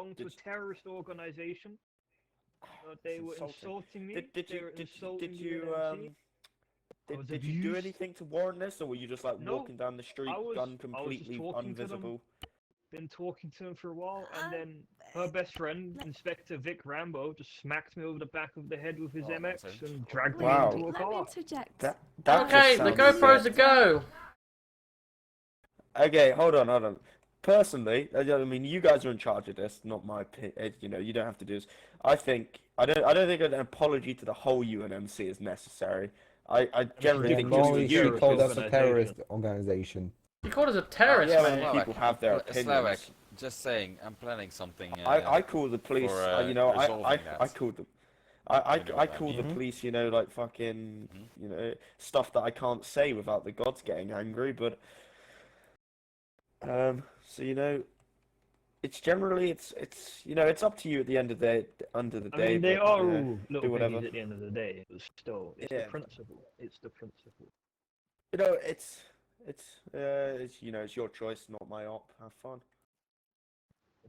belong to a terrorist organization. They were insulting me. Did They were insulting did the you UNMC. did you do anything to warn this, or were you just like No, walking down the street, I was completely just talking to them. invisible? Been talking to him for a while, and then her best friend, Inspector Vic Rambo, just smacked me over the back of the head with his MX and dragged me into a car. Let me interject. That Okay, just the sounds GoPros sick. a go. Okay, hold on. Personally, I mean, you guys are in charge of this, not my. You know, you don't have to do this. I don't think an apology to the whole UNMC is necessary. I generally think She called us a terrorist organization. You called us a terrorist, yeah, mate. well, people have their opinions. Just saying, I'm planning something. I call the police. You know, I call them. I call the police. You know, like fucking. You know, stuff that I can't say without the gods getting angry, but. So you know, it's generally it's you know it's up to you at the end of the day. I mean, they but, are you know, all little do whatever. things at the end of the day. But still, it's the principle. It's the principle. You know, it's you know it's your choice, not my op. Have fun.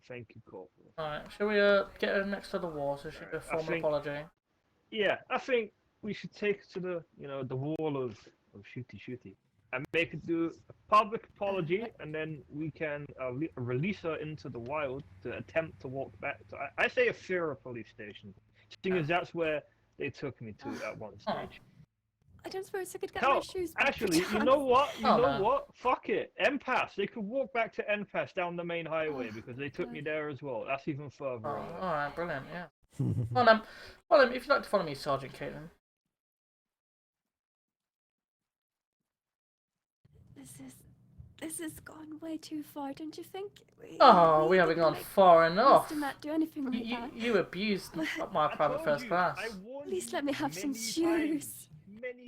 Thank you, Corporal. Alright, shall we get her next to the wall so she can formal apology? Yeah, I think we should take it to the wall of shooty and make her do a public apology, and then we can release her into the wild to attempt to walk back to. I say a Fira police station, seeing as that's where they took me to at one stage. I don't suppose I could get my shoes back. Actually, you know what? What? Fuck it. Empass. They could walk back to Empass down the main highway because they took me there as well. That's even further. Alright, brilliant, yeah. Well, if you'd like to follow me, Sergeant Caitlin. This has gone way too far, don't you think? We haven't gone far enough. Mr. Matt, do anything like that. You abused my private first class. Please let me have some shoes.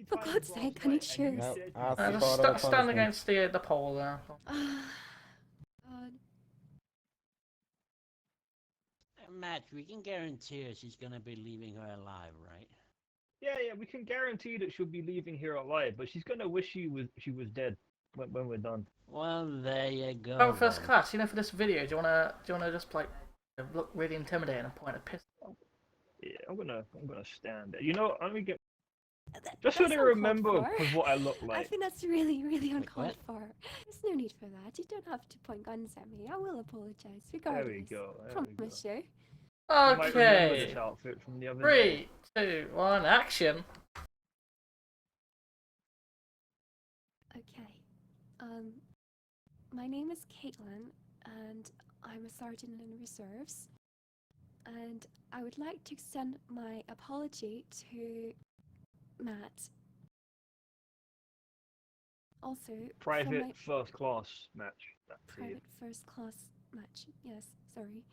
For God's sake, I need shoes. Just stand against the pole there. God. Matt, we can guarantee her she's gonna be leaving her alive, right? Yeah, we can guarantee that she'll be leaving here alive, but she's gonna wish she was dead when we're done. Well, there you go. Oh, first class. You know, for this video, do you wanna just like look really intimidating and point a pistol? Yeah, I'm gonna stand there. You know, let me get. Just so they remember what I look like. I think that's really, really uncalled for. There's no need for that. You don't have to point guns at me. I will apologize regardless. There we go. Promise you. Okay. This outfit from the other 3, 2, 1, action. Okay. My name is Caitlin, and I'm a sergeant in reserves. And I would like to extend my apology to Matt. Also, private first class match. Private first class match. Yes, sorry.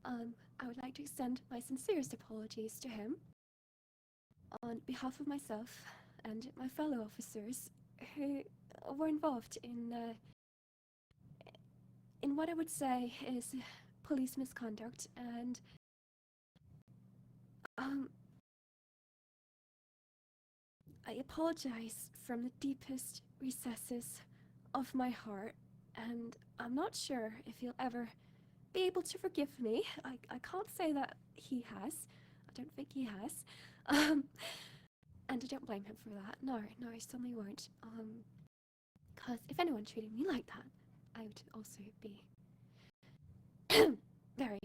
I would like to extend my sincerest apologies to him on behalf of myself and my fellow officers who were involved in what I would say is police misconduct, and I apologize from the deepest recesses of my heart, and I'm not sure if he'll ever be able to forgive me. I can't say that he has. I don't think he has. And I don't blame him for that. No, I certainly won't. Because if anyone treated me like that, I would also be very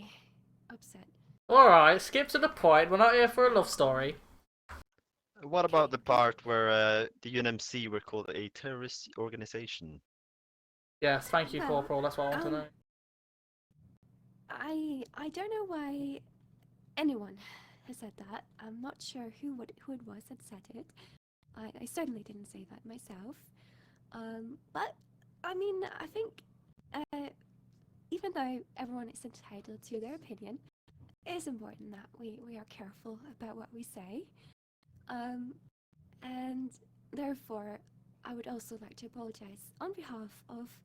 upset. Alright, skip to the point. We're not here for a love story. What about the part where the UNMC were called a terrorist organization? Yes, thank you, Corporal. That's what I want to know. I don't know why anyone has said that. I'm not sure who it was that said it. I certainly didn't say that myself. But I mean, I think even though everyone is entitled to their opinion, it is important that we are careful about what we say. And therefore, I would also like to apologize on behalf of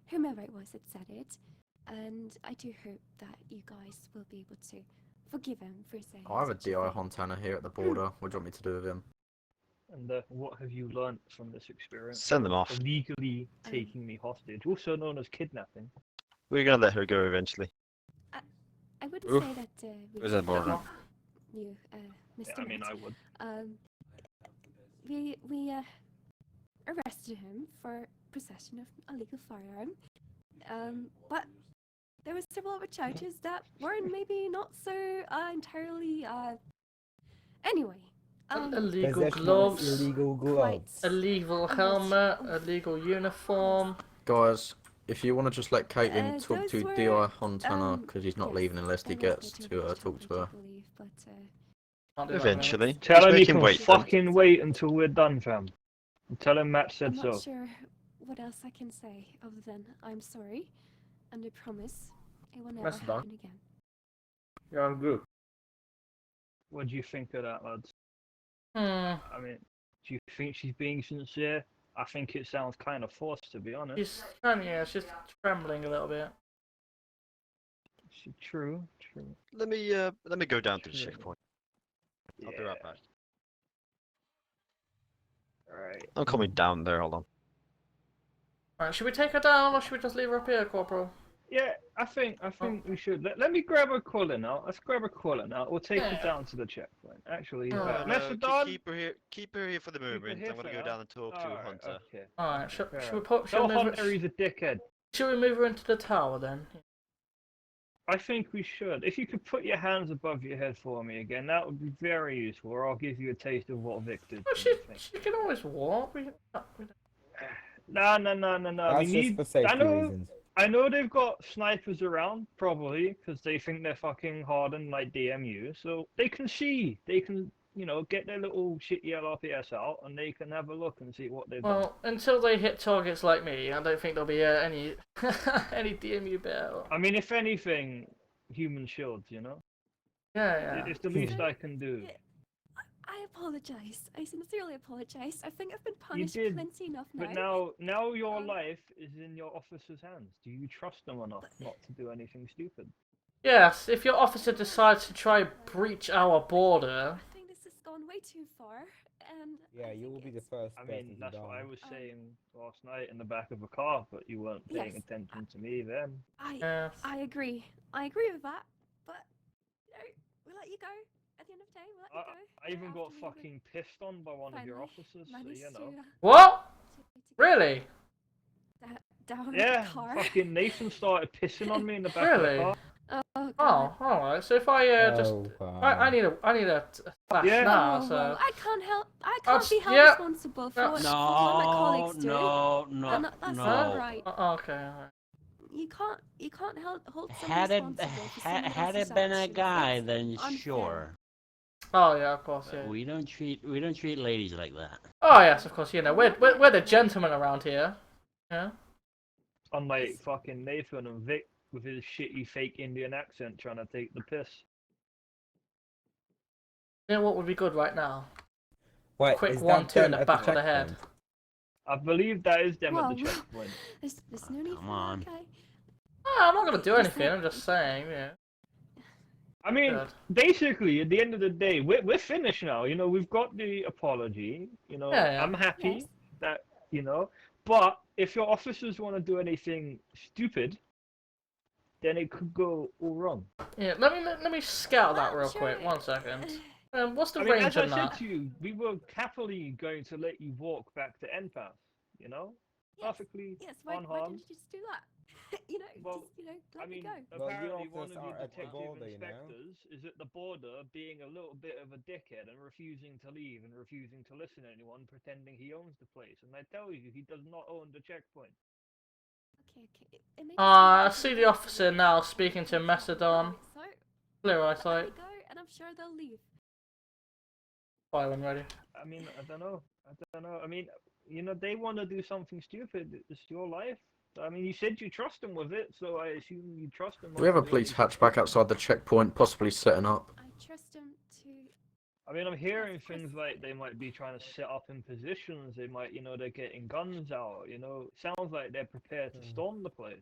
whomever it was that said it. And I do hope that you guys will be able to forgive him for saying I have a DI Montana here at the border. What do you want me to do with him? And what have you learnt from this experience? Send them off. Illegally taking me hostage, also known as kidnapping. We're gonna let her go eventually. wouldn't Oof. say that Where's that border? you, Mr. Yeah, I mean, Matt. I would. We arrested him for possession of a legal firearm. But there were several other charges that weren't maybe not so entirely anyway. Illegal Possession of gloves, illegal gloves. illegal I'm not helmet, sure. illegal uniform. Guys, if you want to just let Caitlin talk Those to were, DI Montana, because he's not yes, leaving unless he those gets were to two talk to charges, her. I believe, but, Can't do that, Eventually. Tell Just him he make him can wait then. fucking wait until we're done, fam. Tell him Matt said I'm not so. sure what else I can say other than I'm sorry, and I promise it will never That's done. happen again. Yeah, I'm good. What do you think of that, lads? Hmm. I mean, do you think she's being sincere? I think it sounds kind of forced, to be honest. She's trembling a little bit. True. Let me go down to the True. checkpoint. I'll be right back. Alright. I'm coming down there. Hold on. Alright, should we take her down or should we just leave her up here, Corporal? Yeah, I think we should. Let me grab a Colin out. Let's grab a Colin out. We'll take Yeah. her down to the checkpoint. Actually, No, Macedon. Keep her here for the moment. here I'm gonna for go now. down and talk to Alright, Hunter. okay. Alright, should Fair we enough. put Tell should we move Hunter he's a dickhead. should we move her into the tower then? I think we should. If you could put your hands above your head for me again, that would be very useful. Or I'll give you a taste of what Vic did. Well, to she me, I think. she can always walk. No. That's We just need. for safety I know. reasons. I know they've got snipers around, probably, because they think they're fucking hardened like DMU, so they can see. They can, get their little shitty LRPS out, and they can have a look and see what they've done. Well, until they hit targets like me, I don't think there'll be any any DMU bear. I mean, if anything, human shields, Yeah. It's the least I can do. I apologize. I sincerely apologize. I think I've been punished did, plenty enough now. But now your life is in your officer's hands. Do you trust them enough not to do anything stupid? Yes, if your officer decides to try breach our border. I think this has gone way too far, and Yeah, you will be the first I person mean, to that's die. what I was saying last night in the back of a car, but you weren't paying Yes. attention to me then. Yes. I agree. I agree with that, but we'll let you go. At the end of the day, we'll let you go. I even got After we fucking pissed on by one of your finally officers, so managed you know. to, What? to Really? get down Yeah, the car. fucking Nathan started pissing on me in the back of Really? the car. Oh, God. Oh, alright. So if I just wow. I need a flash Yeah. now, Oh, so well, I can't That's- be held yeah. responsible for what That's- my colleagues do. No. And that's no. not right. okay. Alright. You can't hold someone Had it responsible for someone had else's it been a actions. guy, That's then unfair. sure. Oh yeah, of course, yeah. We don't treat ladies like that. Oh yes, of course. You know, we're the gentlemen around here. Yeah. Unlike fucking Nathan and Vic with his shitty fake Indian accent trying to take the piss. You know what would be good right now? Wait, Quick is 1-2 that in the them at back of the head. checkpoint? I believe that is them at Whoa. the checkpoint. There's no need Come for on. that, okay? Oh, I'm not gonna do anything. I'm just saying. Yeah. I mean, Good. basically, at the end of the day, we're finished now. We've got the apology. Yeah. I'm happy Yes. that, but if your officers want to do anything stupid, then it could go all wrong. Yeah. Let me scout that Well, real sure. quick. 1 second. What's the I mean, range as I on said that? to you, we were happily going to let you walk back to NPAS, Yes. Perfectly Yes, why unharmed. didn't you just do that? Well, let I me mean, go. Well, your apparently one officers of your are at the detective border, inspectors is at the border being a little bit of a dickhead and refusing to leave and refusing to listen to anyone, pretending he owns the place. And I tell you, he does not own the checkpoint. Okay. It makes I sense see that the you officer now speaking to Macedon. So, Clear let eyesight. me go, and I'm sure they'll leave. Fire when ready. I mean, I don't know. I mean, they want to do something stupid. It's your life. I mean, you said you trust them with it, so I assume you trust them. We have a not to do police anything hatchback stupid. outside the checkpoint, possibly setting up. I trust him to. I mean, I'm hearing things like they might be trying to set up in positions. They might, they're getting guns out. Sounds like they're prepared to storm the place.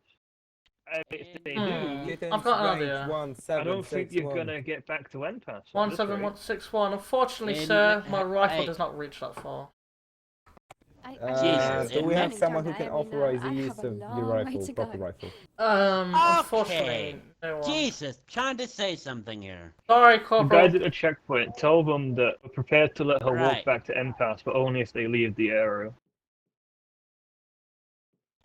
If they do, Kittens, I've got an range idea. 1761. I don't think you're gonna get back to NPAS. 17161. Unfortunately, And, sir, my rifle hey. does not reach that far. Jesus, do we have it someone who Darn, can I mean, authorize the I use have a of your long way rifle, to proper go. rifle? Unfortunately, no one. Jesus, trying to say something here. Sorry, The Corporal. guys at the checkpoint, tell them that we're prepared to let her walk Right. back to Impasse, but only if they leave the area.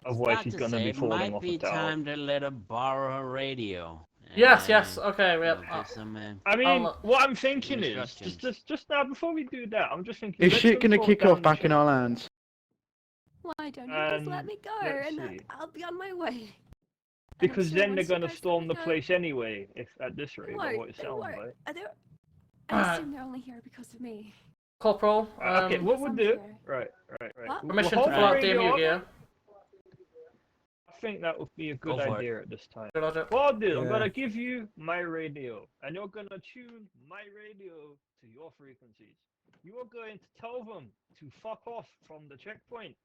Otherwise, About she's to gonna say, be it falling might off be a tower. time to let her borrow her radio. Yes, And, okay, you yep. know, give some, I mean, I'll- what I'm thinking is, instructions. just now, before we do that, I'm just thinking. Is let shit them gonna talk kick down off the back in our checkpoint. lands? Why don't you just let And me go let's and see. I'll be on my way. Because sure then they're once you gonna guys let storm me the go- place anyway, if at this They rate, by what it they sounds won't. like. I Alright. assume they're only here because of me. Corporal, Okay, what we'll I'm do? here. Right. What? We'll permission hold to the pull out radio DMU up. gear. I think that would be a good Go for it. idea at this time. Good logic. What I'll do, I'm Yeah. gonna give you my radio, and you're gonna tune my radio to your frequencies. You are going to tell them to fuck off from the checkpoint,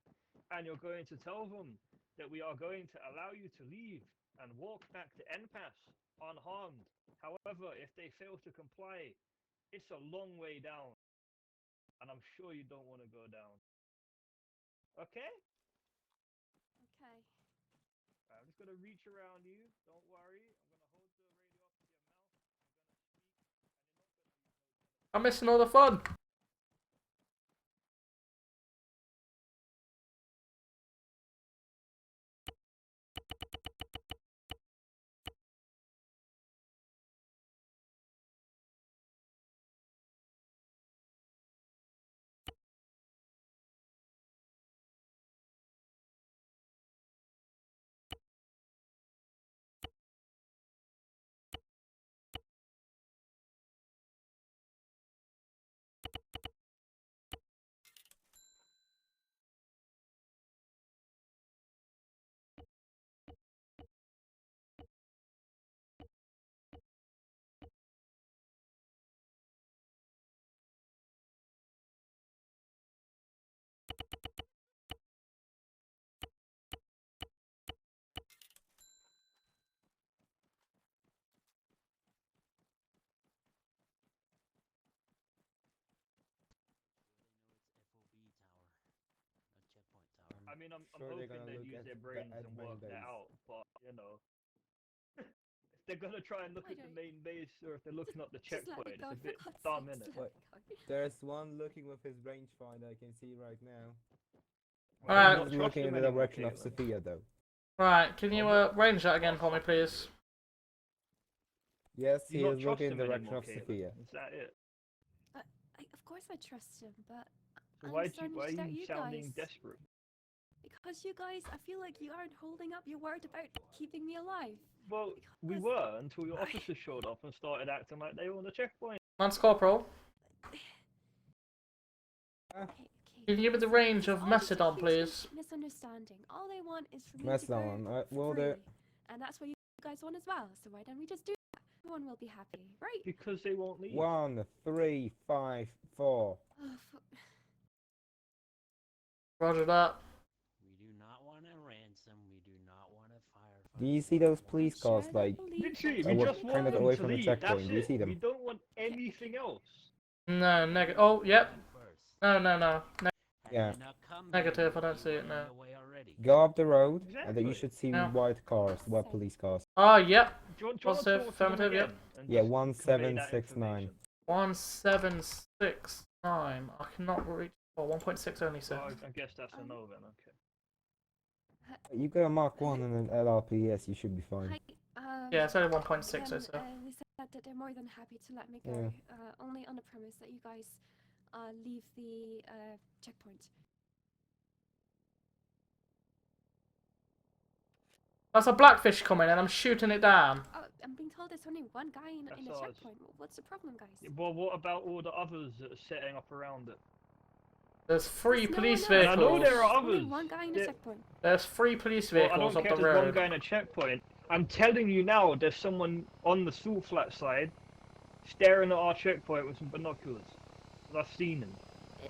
and you're going to tell them that we are going to allow you to leave and walk back to Enpass unharmed. However, if they fail to comply, it's a long way down, and I'm sure you don't want to go down. Okay? Okay. I'm just gonna reach around you. Don't worry. I'm gonna hold the radio up to your mouth. I'm missing all the fun. I mean, I'm Sure, they're hoping gonna they'd look use at their the brains and admin work that base. out, but you know, if they're gonna try and look Why at the don't- main base, or if they're looking at the Just let checkpoint, me go, it's a for bit God's dumb, sakes, innit? let me go. There's one looking with his rangefinder, I can see right now. Alright. Not He's trust looking in him the anymore, direction of Caitlin. Sophia, though. Right, can you range that again for me, please? Yes, Do he you not is trust looking in him the direction anymore, of Caitlin? Sophia. Is that it? Of course I trust him, but So I'm why starting are to doubt you you sounding guys. desperate? Because you guys, I feel like you aren't holding up your word about keeping me alive. Well, we Because- were until your officers showed up and started acting like they were on the checkpoint. Lance Corporal, Okay, can you give me the listen, range this of is all just a Macedon, huge please? Misunderstanding. All they want is for me to Macedon, go will free, do. and that's what you guys want as well. So why don't we just do that? Everyone will be happy, right? Because they won't leave. 1, 3, 5, 4. Oh, Roger that. We do not want a ransom. We do not want a firefight. Do you see those police I'm sure cars, they'll like, believe Literally, that we we're just you want kind of them away to from the leave. checkpoint. That's Do you it. see them? We don't want anything else. No, negative. Oh, yep. First. No. Yeah. Now come Negative, here, I don't see you it, were no. on your way already. Go up the road, and then Exactly. you should see Yeah. white cars, white police cars. Oh, yep. Do you want Positive, to talk to them affirmative, yep. again and Yeah, just convey that 1769. information? 1769. I cannot reach. Oh, 1.6 only, so. Well, I guess that's a no then, okay. You got a Mark 1 and an LRPS, you should be fine. Hi, Yeah, it's only 1.6, again, so. they said that they're more than happy to let me go, Yeah. only on the premise that you guys leave the checkpoint. That's a blackfish coming and I'm shooting it down. Oh, I'm being told there's only one guy in That's a ours. checkpoint. What's the problem, guys? Yeah, well, what about all the others that are setting up around it? There's 3 There's no police one else. And I know vehicles. there are Only others. one guy in a Yeah. checkpoint. There's 3 police Well, I vehicles don't up care the if there's one road. guy in a checkpoint. I'm telling you now, there's someone on the salt flat side staring at our checkpoint with some binoculars. I've seen him.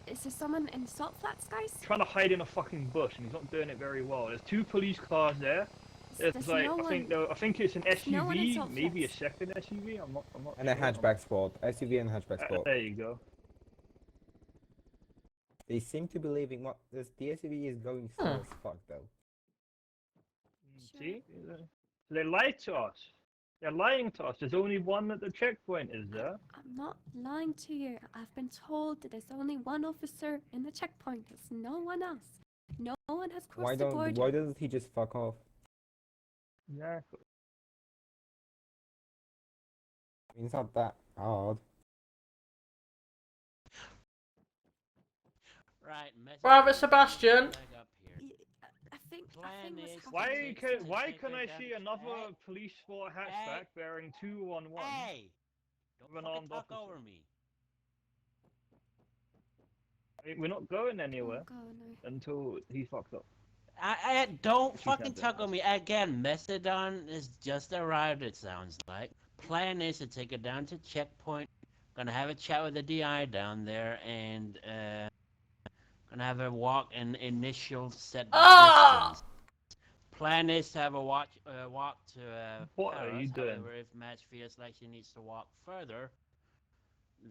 Is there someone in Salt Flats, guys? Trying to hide in a fucking bush, and he's not doing it very well. There's 2 police cars there. There's There's like, no I think it's an no one in SUV, Salt maybe a Flats. second SUV. I'm not And a sure. hatchback sport. SUV and hatchback sport. There you go. They seem to be leaving. What this the SUV is going slow as fuck though. See? They lied to us. They're lying to us. There's only one at the checkpoint, is there? I'm not lying to you. I've been told that there's only one officer in the checkpoint. There's no one else. No one has crossed the border. Why doesn't he just fuck off? Exactly. I mean, it's not that hard. Right, message Private is Sebastian. back up here. I think Plan what's is- happening. Why can I Hey. see another police sport hatchback bearing 211 Hey! Don't with an fucking armed talk officer? over me. I mean, we're not going anywhere Oh, God, no. until he fucks up. I don't She's fucking not talk there. on me. Again, Macedon is just arrived, it sounds like. Plan is to take it down to checkpoint. Gonna have a chat with the DI down there and gonna have a walk and initial set Ah! distance. Plan is to have a walk to What are Paris. you doing? However, if Match feels like she needs to walk further,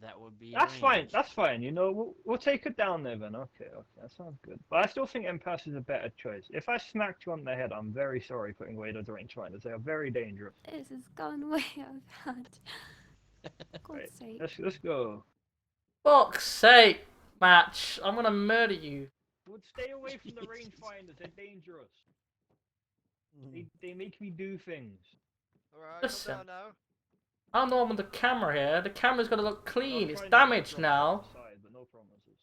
that would be That's fine. arranged. That's fine. You know, we'll take it down there then. Okay, that sounds good. But I still think Impasse is a better choice. If I smacked you on the head, I'm very sorry putting away those rangefinders. They are very dangerous. This has gone way out of hand. God's Right. sake. Let's go. Fuck's sake, Match. I'm gonna murder you. Would stay away from the rangefinders. They're dangerous. They make me do things. Alright, Listen. calm down now. I'm the one with the camera here. The camera's gonna look clean. I'll It's try not to damaged drop now. off the side, but no promises.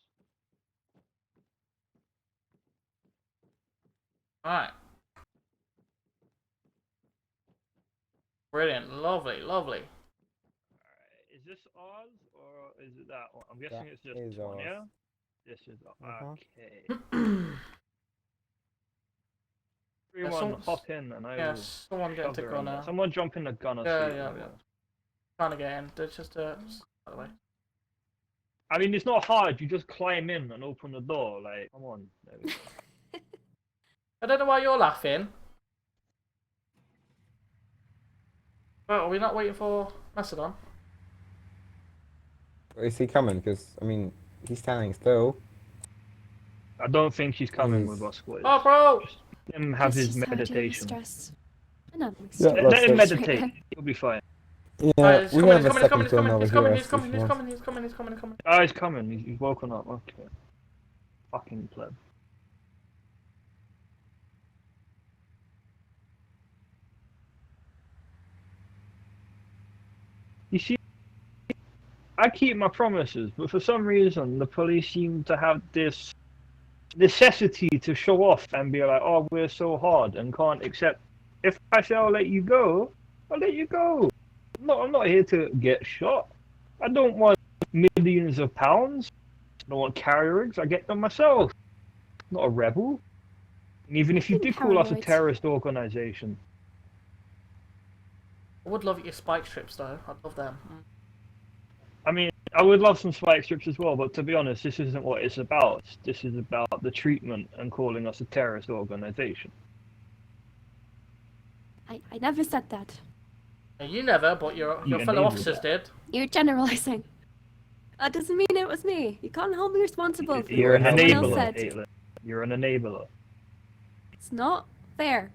Alright. Brilliant. Lovely, lovely. Alright, is this ours or is it that one? I'm guessing That it's just is this one, ours. yeah? This is Uh-huh. okay. Everyone, some- hop in and I will. Yes, someone getting shove to her go in there. now. Someone jump in the gunner Yeah, seat. yeah, as yeah. well. Trying to get in. There's just a. By the way. I mean, it's not hard. You just climb in and open the door. Like, come on. There we go. I don't know why you're laughing. Well, are we not waiting for Macedon? Is he coming? Because I mean, he's standing still. I don't think she's coming He's- with us, boys. Oh, bro! Let him have Guess his she's had too much meditation. stress. And I'm Yeah, stressed Let him let's- right meditate. now. He'll be fine. Yeah, Right, he's we coming, have he's a coming, second he's film coming, over he's here. coming, he's if coming, you he's want. coming, he's coming, he's coming, he's coming. Oh, he's coming. He's woken up. Okay. Fucking pleb. You see, I keep my promises, but for some reason, the police seem to have this necessity to show off and be like, "Oh, we're so hard," and can't accept. If I say I'll let you go, I'll let you go. I'm not here to get shot. I don't want millions of pounds. I don't want carrier rigs. I get them myself. I'm not a rebel. And even if you Fucking did call us a paranoid. terrorist organization, I would love your spike strips though. I'd love them. I mean, I would love some spike strips as well, but to be honest, this isn't what it's about. This is about the treatment and calling us a terrorist organization. I never said that. You never, but your You fellow enabled officers that. did. You're generalizing. That doesn't mean it was me. You can't hold me responsible for You're an what someone else enabler, said. Caitlin. You're an enabler. It's not fair.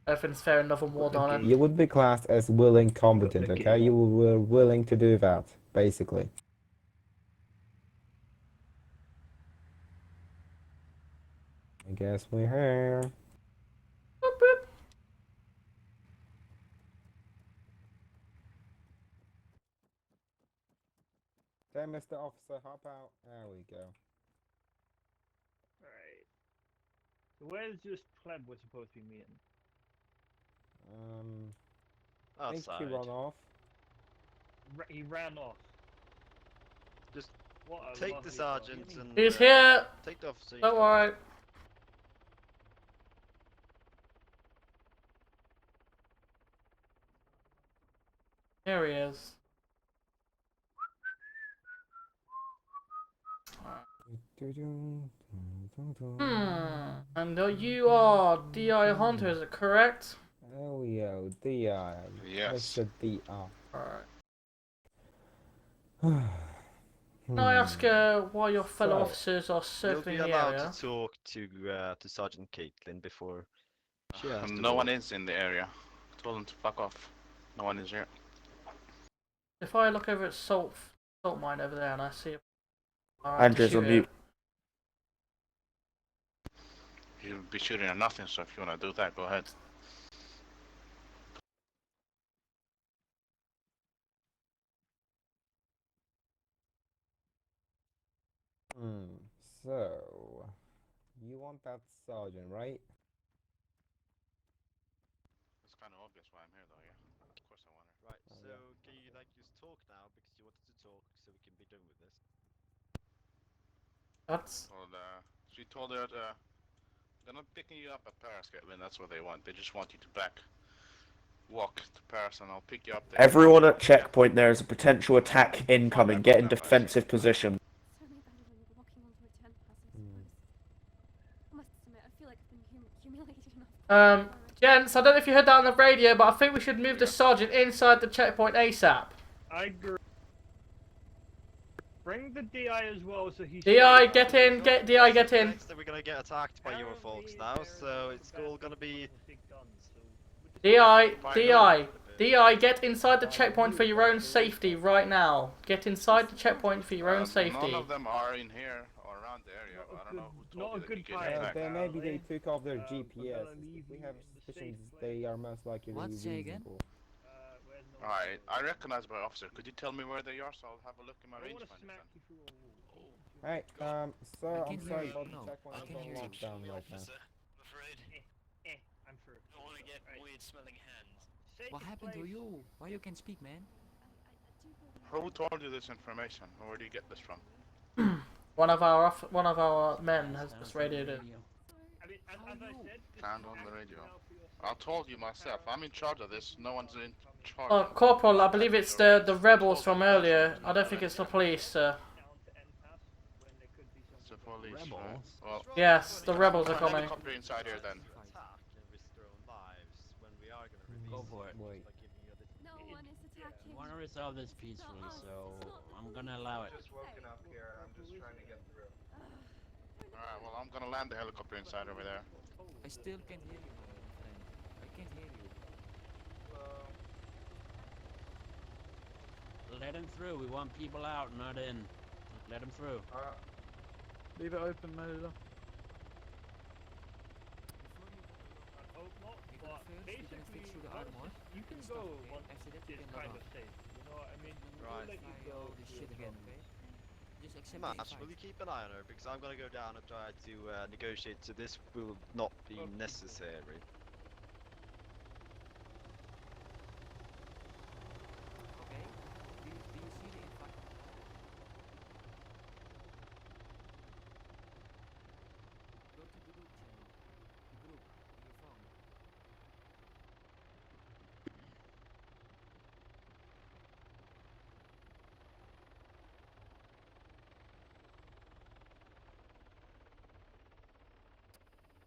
Everything's fair enough and war, darling. You would be classed as willing, competent. Okay. Okay, you were willing to do that, basically. I guess we're here. Boop, boop. Okay, Mr. Officer, hop out. There we go. Right. So where's this pleb we're supposed to be meeting? I think Outside. he run off. He ran off. Just What a take lovely the dog. sergeant and He's here. take the officer. Don't worry. Here he is. And you are DI Hunter, is it correct? Oh yeah, DI. Yes. Mr. DI. Alright. Can I ask why your fellow So, officers are You'll circling be the allowed area? to talk to Sergeant Caitlin before she has to No one go. is in the area. Told them to fuck off. No one is here. If I look over at salt mine over there and I see Andrew's on mute. You'll be shooting at nothing, so if you wanna do that, go ahead. So you want that sergeant, right? It's kind of obvious why I'm here, though. Yeah, of course I want her. Right, so can you like just talk now because you wanted to talk so we can be done with this? That's Well, she told her they're not picking you up at Paris, Caitlin. That's what they want. They just want you to walk to Paris, and I'll pick you up there. Everyone at checkpoint, there is a potential attack incoming. Get in defensive position. Certainly better than walking onto a tent pass, I suppose. I must admit, I feel like I've been humiliated enough. Gents, I don't know if you heard that on the radio, but I think we should move the sergeant inside the checkpoint ASAP. I agree. Bring the DI as well, so he's. DI, get in, DI, get in. That we're gonna get attacked by your folks now, so it's all gonna be. DI, get inside the checkpoint for your own safety right now. Get inside the checkpoint for your own safety. None of them are in here or around the area. But I don't know who told you that you get attacked. Then maybe they took off their GPS. If we have suspicions, they are most likely reasonable. Alright, I recognize my officer. Could you tell me where they are so I'll have a look in my range finder? Alright, sir, I'm sorry, but the checkpoint is on lockdown right now. I'm sure. I want to get weird smelling hands. What happened to you? Why you can speak, man? Who told you this information? Where do you get this from? One of our men has just radioed it. I mean, as I said, Found on the radio. I told you myself. I'm in charge of this. No one's in charge. Oh, Corporal, I believe it's the rebels from earlier. I don't think it's the police, sir. It's the police. Right? Well, Yes, the rebels are put a coming. helicopter inside here then. Go for it. Wait. No one is attacking. I want to resolve this peacefully, so I'm gonna allow it. Just woken up here. I'm just trying to get through. Alright, well, I'm gonna land the helicopter inside over there. I still can't hear you, my friend. I can't hear you. Let him through. We want people out, not in. Let him through. Leave it open, Melilla. Basically, you can go once it's kind of safe. You know what I mean? Right. Let you go. This shit again, okay? Just accept Matt, will you keep an eye on her? Because I'm gonna go down and try to negotiate, so this will not be necessary. Okay. Do you see the impact? Go to the group channel. The group. On your phone.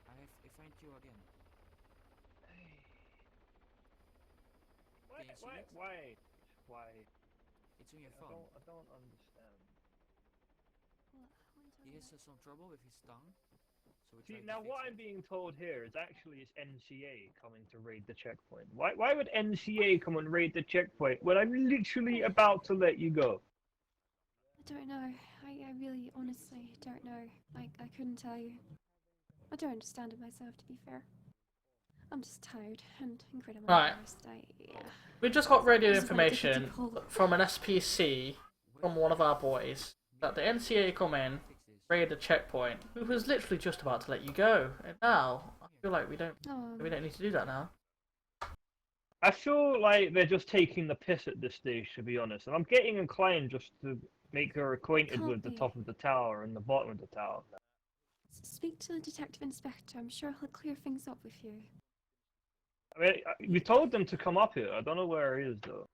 I find you again. Can you see it? Why? It's on your phone. I don't understand. He has some trouble with his tongue. So we See, try to now fix what it. I'm being told here is actually it's NCA coming to raid the checkpoint. Why would NCA come and raid the checkpoint when I'm literally about to let you go? I don't know. I really, honestly don't know. I couldn't tell you. I don't understand it myself, to be fair. I'm just tired and incredibly Right. embarrassed. We just got radio This is very information difficult. from an SPC from one of our boys that the NCA come in, raid the checkpoint. We was literally just about to let you go, and now I feel like we don't need to do that now. I feel like they're just taking the piss at this stage, to be honest. And I'm getting inclined just to make her acquainted Can't with the be. top of the tower and the bottom of the tower. Speak to the detective inspector. I'm sure he'll clear things up with you. I mean, we told them to come up here. I don't know where he is, though.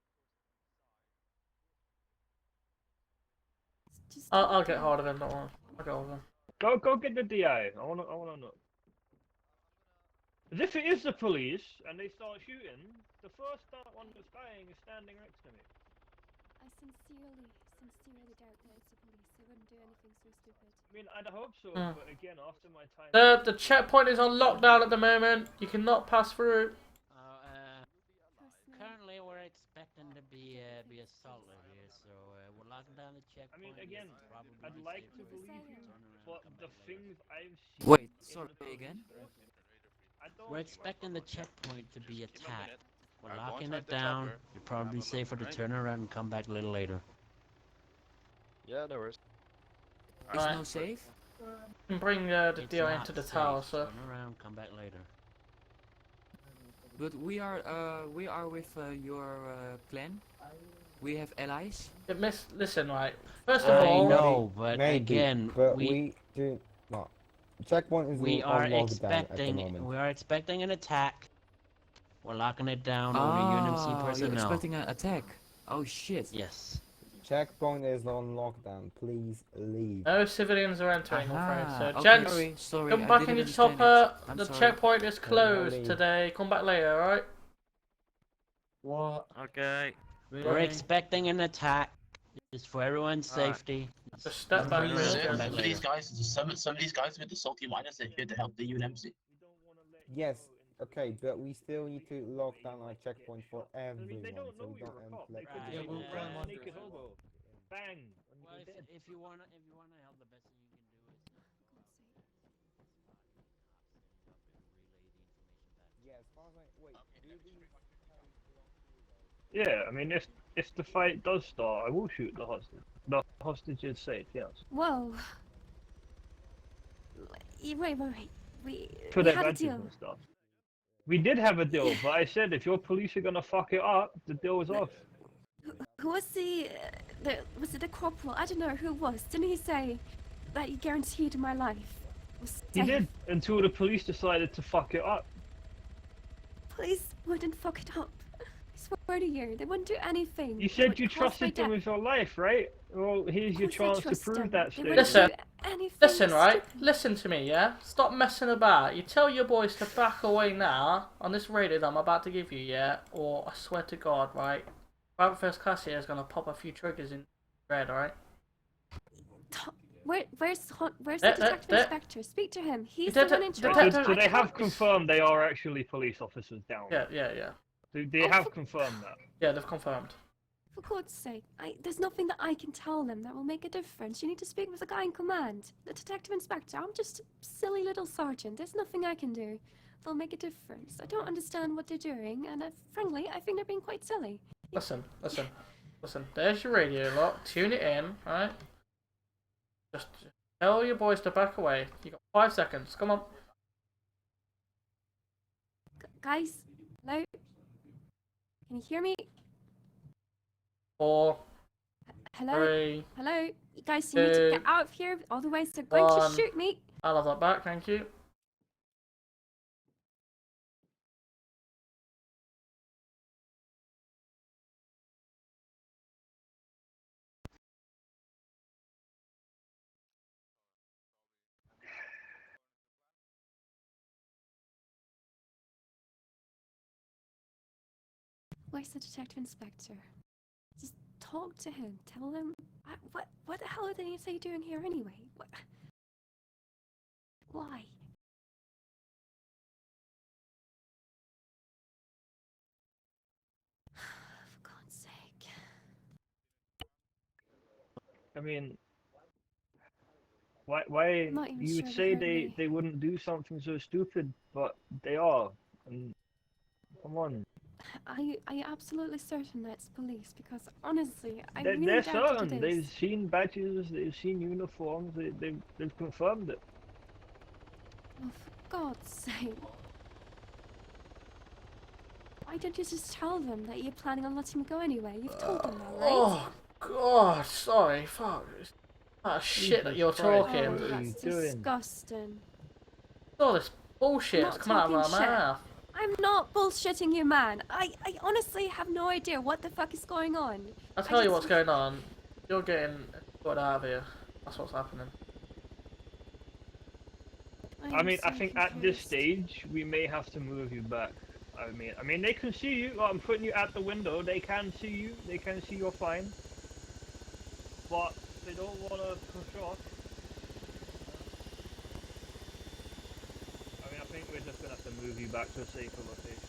Just I'll get hold of him. Don't worry. I'll get hold of him. Go get the DI. I wanna know. As if it is the police and they start shooting, the first one that's dying is standing next to me. I I sincerely doubt that it's the police. They wouldn't do anything so stupid. I mean, I'd hope so, but again, after my time... The checkpoint is on lockdown at the moment. You cannot pass through. Currently, we're expecting to be assaulted here, so we're locking down the checkpoint. I mean, again, probably I'd like to believe you, but the things I've seen... Wait, sorry, again? We're expecting the checkpoint to be attacked. We're locking it down. You're probably safer to turn around and come back a little later. Yeah, no worries. Is no safe? Bring the deal into the tower, so. Turn around, come back later. But we are with your plan. We have allies. Listen, right. First of all, I know, but Maybe, again, but we we do not. Checkpoint is we on are lockdown at the moment. expecting an attack. We're locking it down over UNMC You're personnel. expecting an attack. Oh shit. Yes. Checkpoint is on lockdown. Please leave. no civilians are entering, I'm afraid. So, Okay, gents, sorry, come I back didn't in your understand chopper. it. I'm The sorry. checkpoint is closed leave. today. Come back later, alright? What? Okay. We're expecting an attack. Just for everyone's safety. Just step back. Turn around, come back later. Some of these guys with the salty miners are here to help the UNMC. Yes. Okay, but we still need to lock down our checkpoint for everyone, they don't so know we you're don't a cop. like. They Yeah, could we'll just try and sneak wonder. it over. Bang! And Well, you're dead. if you wanna help, the best thing you can do is Yeah, as far as I wait, do these tanks belong to you guys? Yeah, I mean, if the fight does start, I will shoot the hostage. The hostage is safe, yes. Whoa. Wait. We For had a advantage deal. and stuff. We did have a deal, but I said if your police are gonna fuck it up, the deal was off. Who was was it the corporal? I don't know who it was. Didn't he say that you guaranteed my life was He safe? did, until the police decided to fuck it up. Police wouldn't fuck it up. I swear to you, they wouldn't do anything. You that said would you cause my trusted them death. with your life, right? Well, here's your Of course I chance to trust prove them. that They statement. wouldn't Listen. do anything Listen, right? stupid. Listen to me, yeah? Stop messing about. You tell your boys to back away now on this radio that I'm about to give you, yeah? Or I swear to God, right? Private First Class here is gonna pop a few triggers in red, alright? Where's the detective inspector? Speak to him. He's the one in charge. So they have confirmed they are actually police officers down. Yeah. They have confirmed that. Yeah, they've confirmed. For God's sake, there's nothing that I can tell them that will make a difference. You need to speak with the guy in command, the detective inspector. I'm just a silly little sergeant. There's nothing I can do that'll make a difference. I don't understand what they're doing, and frankly, I think they're being quite silly. Listen. There's your radio lock. Tune it in, right? Just tell your boys to back away. You got 5 seconds. Come on. Guys, hello? Can you hear me? 4, Hello? 3. Hello? You guys, you need to get out of here, otherwise they're going to 1. shoot me. I'll have that back, thank you. Where's the detective inspector? Just talk to him. Tell him. What the hell are they doing here anyway? What? Why? For God's sake. I mean, why Not even you would sure say they heard me. they wouldn't do something so stupid, but they are. And come on. Are you absolutely certain that's police? Because honestly, I They're really doubt that certain. it They've is. seen badges. They've seen uniforms. They've confirmed it. Oh, for God's sake. Why don't you just tell them that you're planning on letting me go anyway? You've told them that, right? Oh, God, sorry, fuck. That shit that you're Christ, talking. what are Oh, you that's doing? disgusting. All this bullshit Not that's coming out of talking my shit. mouth. I'm not bullshitting you, man. I honestly have no idea what the fuck is going on. I'll tell you just- what's going on. You're getting put out of here. That's what's happening. I mean, I so think at this confused. stage we may have to move you back. I mean they can see you. I'm putting you at the window. They can see you. They can see you're fine. but they don't want to push off. I mean, I think we're just gonna have to move you back to a safer location.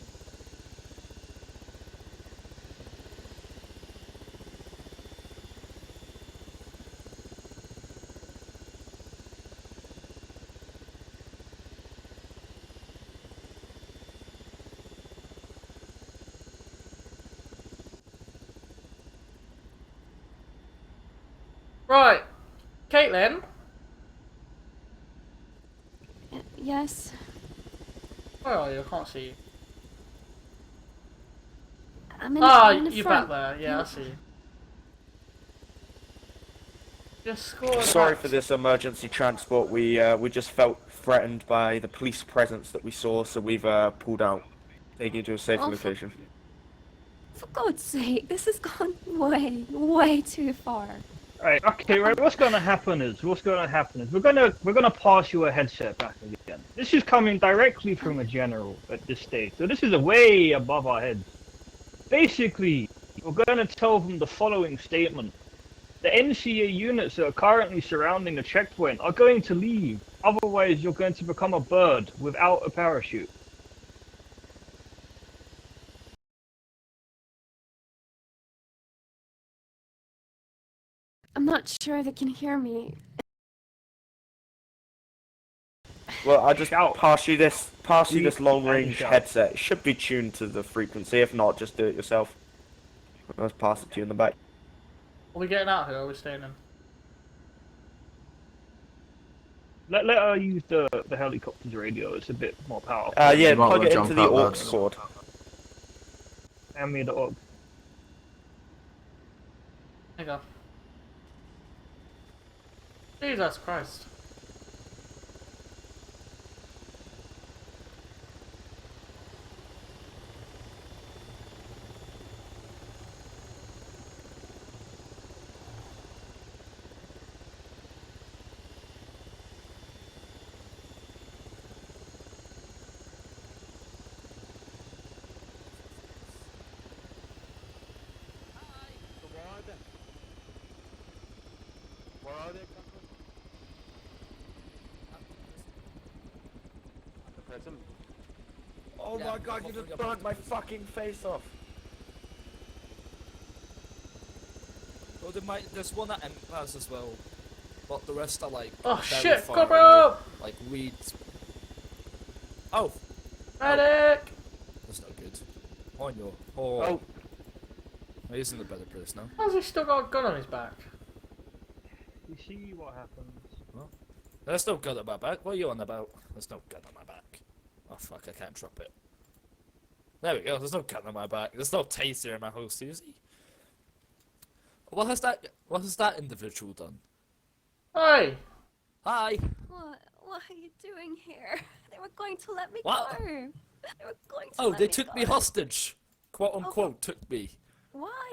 Right, Caitlin. Yes. Where are you? I can't see you. I'm in, Ah, I'm in the you're front. back there. Yeah, I see you. Just scored. Sorry for this emergency transport. We just felt threatened by the police presence that we saw, so we've pulled out, taking you to a safer Oh, location. For God's sake, this has gone way too far. Right, okay, right, what's gonna happen is we're gonna pass you a headset back again. This is coming directly from a general at this stage, so this is way above our heads. Basically, we're gonna tell them the following statement. The NCA units that are currently surrounding the checkpoint are going to leave, otherwise you're going to become a bird without a parachute. I'm not sure they can hear me. Well, I just Shout. pass you this long and range shout. headset. It should be tuned to the frequency. If not, just do it yourself. I'll just pass it to you in the back. Are we getting out here or are we staying in? Let her use the helicopter's radio, it's a bit more powerful. Yeah, You might plug wanna it jump into the out, aux lads. cord. Hand me the AUG. There you go. Jesus Christ. Where are they? Oh my god, you just burnt my fucking face off. Well, there's one at Empires as well, but the rest are like. Oh very shit! far Come away. up! Like Reeds. Oh, Medic! that's not good. On your. Oh. He's in a better place now. How's he still got a gun on his back? You see what happens. Well, there's no gun on my back. What are you on about? There's no gun on my back. Oh fuck! I can't drop it. There we go. There's no gun on my back. There's no taser in my holster. Is he? What has that individual done? Hey! Hi. What are you doing here? They were going to let me What? go. They were going to Oh, let they me took go. me hostage. Quote unquote, took me. Why?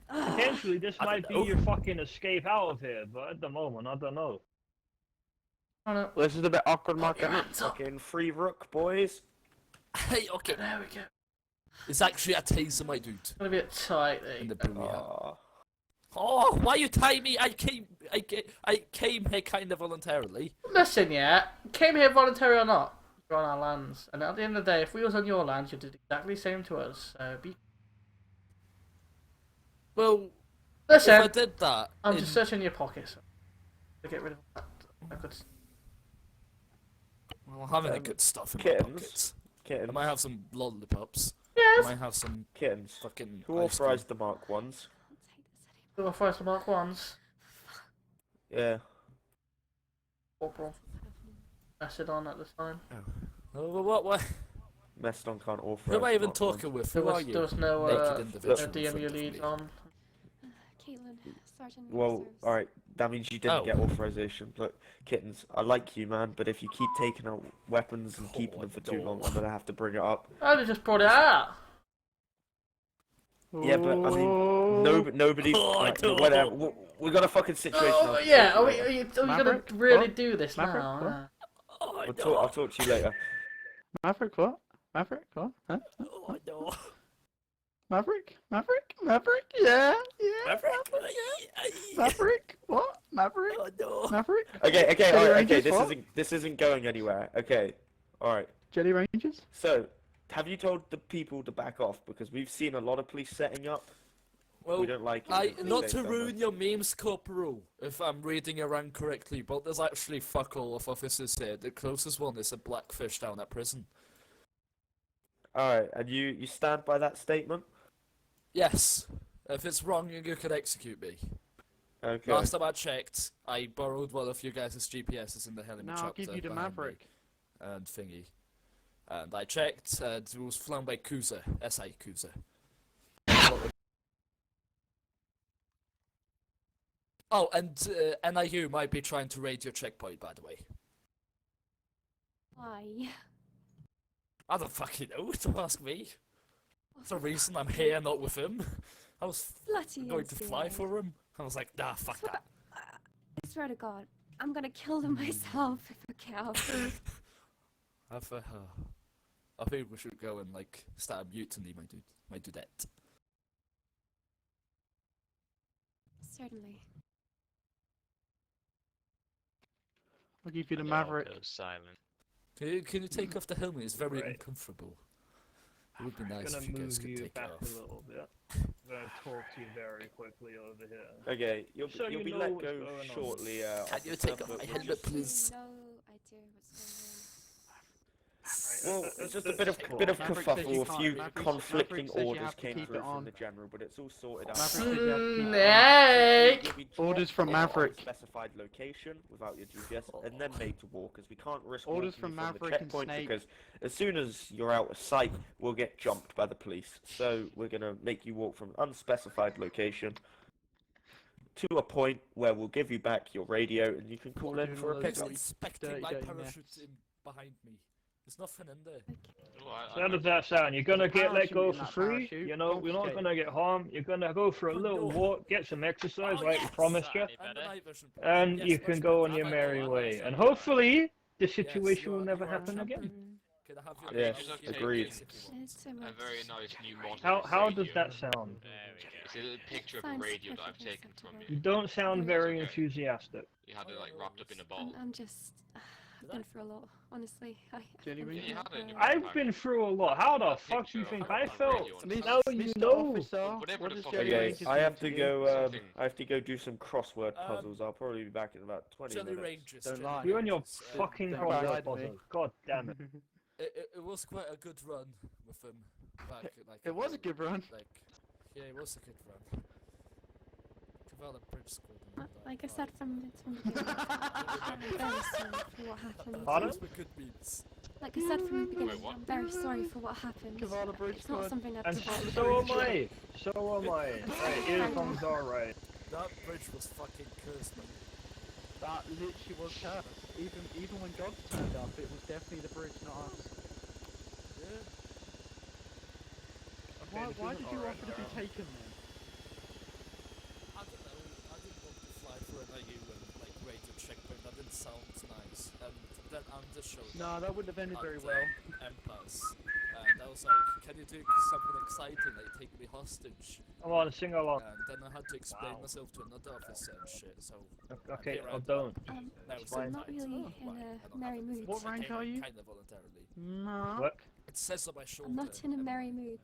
Potentially, this I might don't be know. your fucking escape out of here, but at the moment, I don't know. This is a bit awkward, Mark. your hands up. Fucking free rook, boys. Hey, okay. There we go. It's actually a taser, my dude. It's gonna be a bit tight there. In the booty. Aw. Oh, why you tie me? I came here kind of voluntarily. Listen, yeah, came here voluntary or not, you're on our lands, and at the end of the day, if we was on your lands, you did exactly the same to us. So be. Well, Listen, if I did that, I'm just searching your pockets to get rid of that. I could. well, having the good stuff in my kittens. pockets. I Kittens. might have some lollipops. Yes. I might have some Kittens. fucking. Who ice cream. authorized the Mark ones? Do a first mark ones. Yeah. Corporal. Macedon at the time. Oh, what? Meston can't authorize. Who am I the even Mark talking ones. with? There Who are was, you? there was no Naked individual in DMU front of leads me. on. Caitlin, Sergeant. Well, alright, that means you didn't Oh. get authorization. Look, Kittens, I like you, man, but if you keep taking out weapons and keeping them for too long, I'm gonna have to bring it up. I just brought it out. Yeah, but I mean, nobody. Oh, like, no. whatever. We got a fucking situation. Oh, I'll yeah, talk are to you you later. gonna Maverick? really What? do this Maverick? now? What? Oh, I'll talk to you later. Maverick, what? Maverick, what? Huh? Oh, no. Maverick? Yeah. Maverick? What? Maverick? Oh no. Maverick? Okay, Jelly alright, Rangers, okay, what? this isn't going anywhere. Okay, alright. Jelly Rangers? So, have you told the people to back off? Because we've seen a lot of police setting up. Well, We don't like it. not They to don't ruin like your memes, Corporal, if I'm reading around correctly, but there's actually fuck all of officers here. The closest one is a Blackfish down at prison. Alright, and you stand by that statement? Yes. If it's wrong, you can execute me. Okay. Last time I checked, I borrowed one of you guys' GPSs in the No, I'll helicopter give you the behind me Maverick. and thingy. And I checked, and it was flown by Kuza, SI Kuza. Oh, and NIU might be trying to raid your checkpoint, by the way. Why? I don't fucking know, don't ask me. That's the reason I'm here, not with him. I was Bloody going to fly NCA. for him. I was like, nah, fuck that. I swear to God, I'm gonna kill them myself if I can. I think we should go and, like, start a mutiny, my dudette. Certainly. I'll give you the Maverick. Silent. Can you take off the helmet? It's very Right. uncomfortable. It would be nice I'm if gonna you guys move could you take it back off. a little bit. I'm gonna talk to you very quickly over here. Okay, you'll So be you know let what's go going on. shortly. Can you officer, take off but my we'll helmet, just- please? No idea what's Well, it's just a bit of Cool. bit of Maverick says kerfuffle. you A can't- few Maverick- conflicting Maverick says you orders have to came keep through it from on. the general, but it's all sorted out. Maverick says you have to keep it on. Hey! You'll be Orders dropped from in Maverick. a specified location without your GPS, and then made to walk, as we can't risk Orders walking from you Maverick the and checkpoint Snake. because as soon as you're out of sight, we'll get jumped by the police. So we're gonna make you walk from an unspecified location to a point where we'll give you back your radio, and you can call What, in doing for a all those Who's pickup. inspecting dirty, my dirty parachute mess. in behind me? There's nothing in there. So how does that sound? You're gonna get let parachute go in for that free? parachute. You know, we're not Confiscate. gonna get harmed. You're gonna go for a Oh, little no. walk, get some exercise, Oh, like we yes! promised you, And the night vision. and Yes, you much can go better. on your I merry like way. that. And hopefully, the Yes, situation will you never are a happen champion. again. Can I have your Yes, radio if you agreed. want? It's so much. A very nice new model. How does that sound? It's a little picture of a Sounds radio that I've perfectly taken from acceptable. You you. don't sound very Okay. enthusiastic. You had it like wrapped up in a ball. I'm just. I've been through a lot, honestly. Jelly I've been Rangers? You through had it in your a lot. I've been through a lot. How the That fuck do you picture think of I a felt? radio on Mr. Now top. you Mr. know. Officer, Whatever what the does fuck Jelly it is. Okay, Rangers I have mean to you? go. Something. I have to go do some crossword Um, puzzles. I'll probably be back in about 20 Jelly minutes. Rangers. Don't Jelly lie. You and your Rangers. fucking Don't crossword lie to me. puzzles. God damn it. It was quite a good run with them. Back, like, It was a good run. Like, yeah, it was a good run. Cavallo Bridge Squad. Like I said from the beginning, I'm very sorry for what happened. Pardon? Those were good memes. Like I said from the beginning, what? I'm very sorry for what happened. Cavallo Bridge It's not Squad. something that And devolves so into- am I. So am I. Right, earphones are right. That bridge was fucking cursed, man. That literally was cursed. Even when God turned up, it was definitely the bridge, not us. Yeah. Why did you offer to be taken then? I don't know. I didn't want to fly for an IU and like raid a checkpoint. That didn't sound nice. And then Anders showed No, that wouldn't have ended at very the well. Empass. And I was like, can you do something exciting, like take me hostage? Come on, sing along. And then I had to explain Wow. myself to another officer and shit. So Okay, here I oh am. don't. Now it's fine. I'm not really Why? in I a don't merry have it. mood. What I rank came are you? Kind of voluntarily. No. What? It says on my shoulder. I'm not in a merry mood.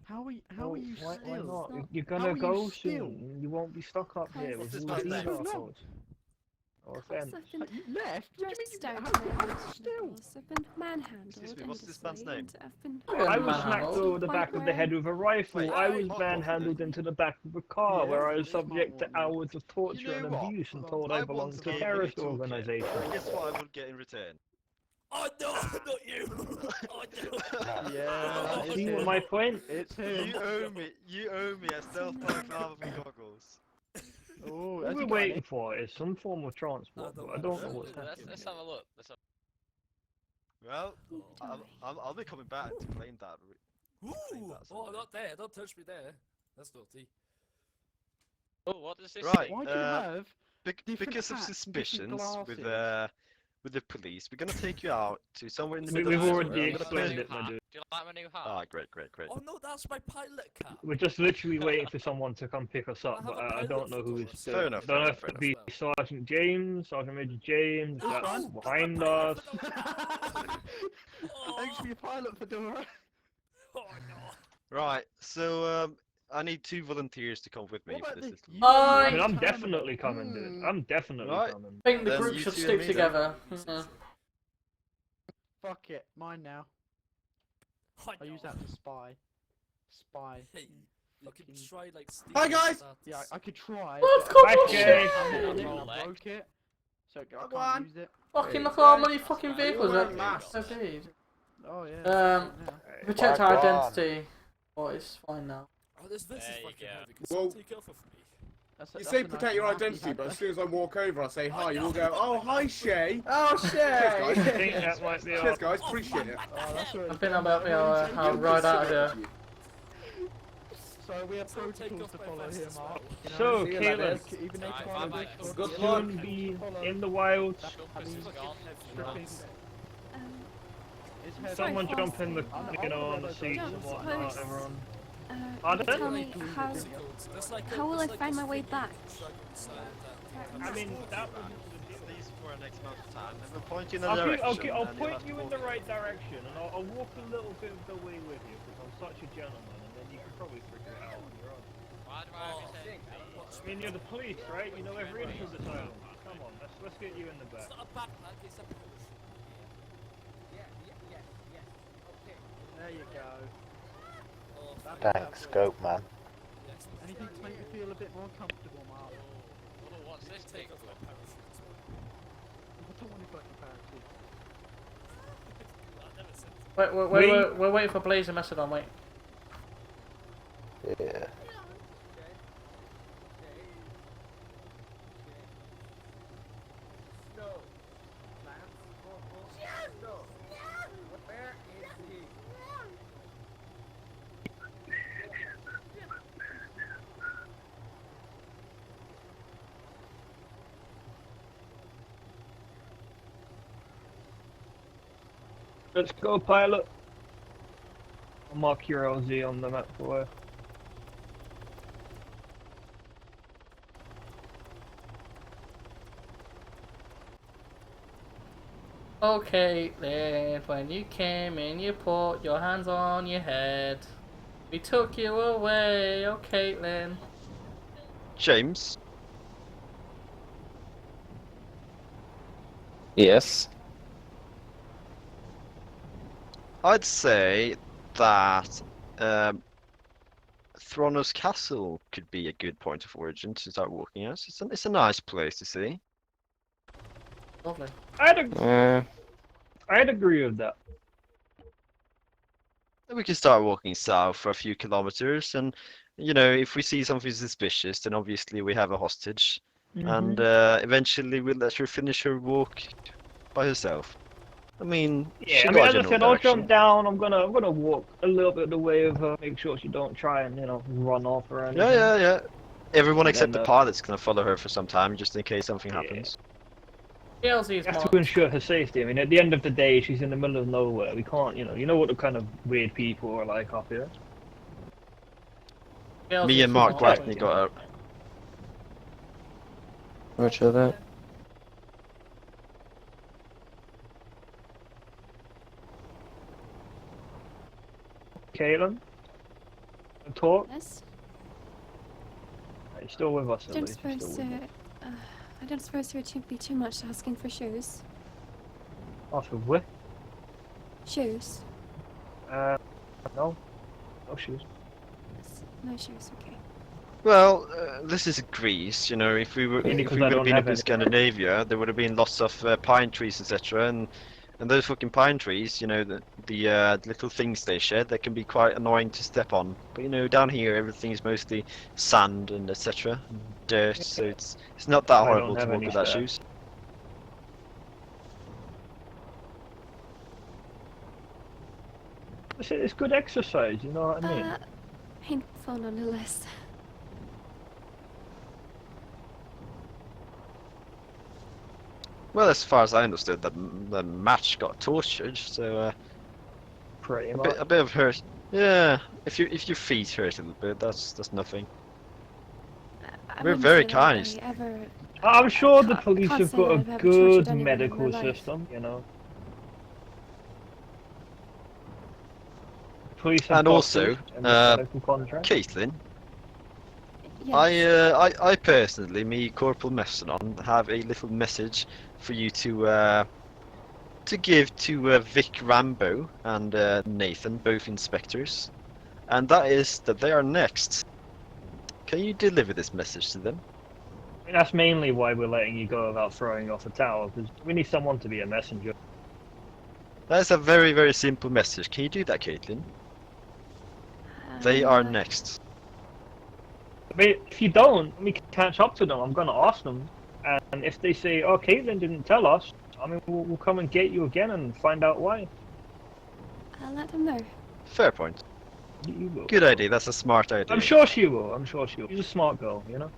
How are you Oh, still? why not? It's not- You're How gonna are you go still? soon. You won't be stuck up here What's with this all these man's name? assholes. No offense. I've been You left? What do you mean dressed you down how to are my you house, still? I've been manhandled. Excuse me, what's this man's endlessly, name? and I've been I was manhandled. smacked over the back of the head with a rifle. Wait, I was what? manhandled into the back of a car Yeah, where I was this might subject to want me. hours of torture You know and what? abuse and told I I belonged once to a gave you terrorist a toolkit. organization. Guess what I would get in return? Oh no, not you! Oh no! Yeah, See it's my him. point? It's him. You owe me a stealth bike armor for goggles. Oh, What has we're he got waiting any? for is some form of transport, but I don't know what's happening. Let's have a look. Let's have... Well, Don't I'll be coming back to claim that. Ooh! that's Oh, something. not there! Don't touch me there. That's naughty. Oh, what is this? Right. Why do you have? Because of different hats and different suspicions with glasses? with the police. We're gonna take you out to somewhere in the We've middle of already nowhere. explained it, my dude. Do you like my new hat? Ah, great. Oh no, that's my pilot cap. We're just literally waiting for someone to come pick us up, I but have a I don't know who pilot is. for Fair enough, Don't know fair if enough, it be Sergeant James, Sergeant Major James, that's behind us. Actually, a pilot fedora. Oh no. Right, so I need 2 volunteers to come with me What for about this. the little- I mean, UAE I'm terminal? definitely coming, dude. I'm definitely Right. coming. I think the Then group you should two and stick me then. together. Fuck it, mine now. I use that to spy. Spy. Hey, you can try like. Hi, guys! Yeah, I could try. Let's but go, Hi, fuck Jay. I shit. did it and Roll I leg. broke it, so I Come can't on. use it. Fucking look at how many fucking That's fine. vehicles You're are wearing masks. indeed. Oh yeah. Um, yeah. Protect our Wagwan. identity. Oh, it's fine now. Oh, this is There you fucking go. heavy. Can Well, someone take it off of me? You say protect your identity, but as soon as I walk over, I say hi. You all go, oh, hi, Shay. Oh, Cheers, Shay! I guys. think that might be Cheers, our... guys. Appreciate it. Oh, that's where I it's think I'm done. about to be able to have ride out of here. So we have Someone take protocols off to my follow vest here, as Mark. well. You know, So, See you Caitlin, later. even though Right, Carl bye-bye. is good you luck. have to Be follow in the wild. Shumpus is gone. stripping his head Someone off. jump in the, I'm you know, on the gonna seats Don't and whatnot, suppose- everyone. Tell Pardon? me how How how will I find my way back? I mean, that would... These for an X amount of time, and we'll point you in a I'll direction. I'll and you'll point have to you in walk the right direction, and I'll walk a little bit of the way with you, because I'm such a gentleman, and then you can probably figure it out on your own. Why do I have his head? I mean, you're the police, right? You know every inch of this island. Come on, let's get you in the back. It's not a backpack, it's a parachute. There you go. Oh, Thanks, scope man. yes, Anything to make you feel a bit more comfortable, Mark. Oh, what's this thing? take off my parachute as well. I don't want to fucking parachute. I never said We're waiting for Blaze and Macedon, wait. Yeah. Let's go, pilot. I'll mark your LZ on the map for you. Okay, then, when you came in, you put your hands on your head. We took you away, oh Caitlin. James, Yes. I'd say that Thronos Castle could be a good point of origin to start walking at. It's a nice place to see. Lovely. I'd agree with that. We can start walking south for a few kilometers, and you know, if we see something suspicious, then obviously we have a hostage, and eventually we'll let her finish her walk by herself. I mean, Yeah, she I mean, got as I general said, I'll direction. jump down. I'm gonna walk a little bit the way of her, make sure she don't try and run off or anything. Yeah. Everyone And except then, the pilot's gonna follow her for some time, just in case something happens. PLZ We is have more. to ensure her safety. I mean, at the end of the day, she's in the middle of nowhere. We can't, you know what the kind of weird people are like up here. PLZ Me is and Mark more. Watney got out. Roger that. Caitlin, talk. Yes? Are you still with us? At Don't least? You're suppose still with us. I don't suppose it would be too much asking for shoes. After what? Shoes. No. No shoes. No shoes, okay. Well, this is Greece, you know. If we were, Mainly if 'cause we I would have don't been have up in any. Scandinavia, there would have been lots of pine trees, etc. And those fucking pine trees, you know, the little things they shed, they can be quite annoying to step on. But you know, down here everything is mostly sand and etc. Dirt, so it's not that I don't horrible to have walk any without stuff. shoes. It's good exercise, you know what I mean? Painful nonetheless. Well, as far as I understood, the match got tortured, so Pretty a much. bit of hurt. Yeah, if your feet hurt a little bit, that's nothing. I We're wouldn't very say that kind. I ever. I'm sure the I police can't have say got that a I've ever tortured good anyone in my medical life. system, you know. Police have And also, doctors and medical contracts. Caitlin, Yes. I personally, me Corporal Messenon, have a little message for you to give to Vic Rambo and Nathan, both inspectors, and that is that they are next. Can you deliver this message to them? I mean, that's mainly why we're letting you go without throwing off a tower, because we need someone to be a messenger. That is a very, very simple message. Can you do that, Caitlin? They are next. I mean, if you don't, we can catch up to them. I'm going to ask them. And if they say, oh, Caitlin didn't tell us, I mean, we'll come and get you again and find out why. I'll let them know. Fair point. You will. Good idea. That's a smart idea. I'm sure she will. I'm sure she will. She's a smart girl, you know?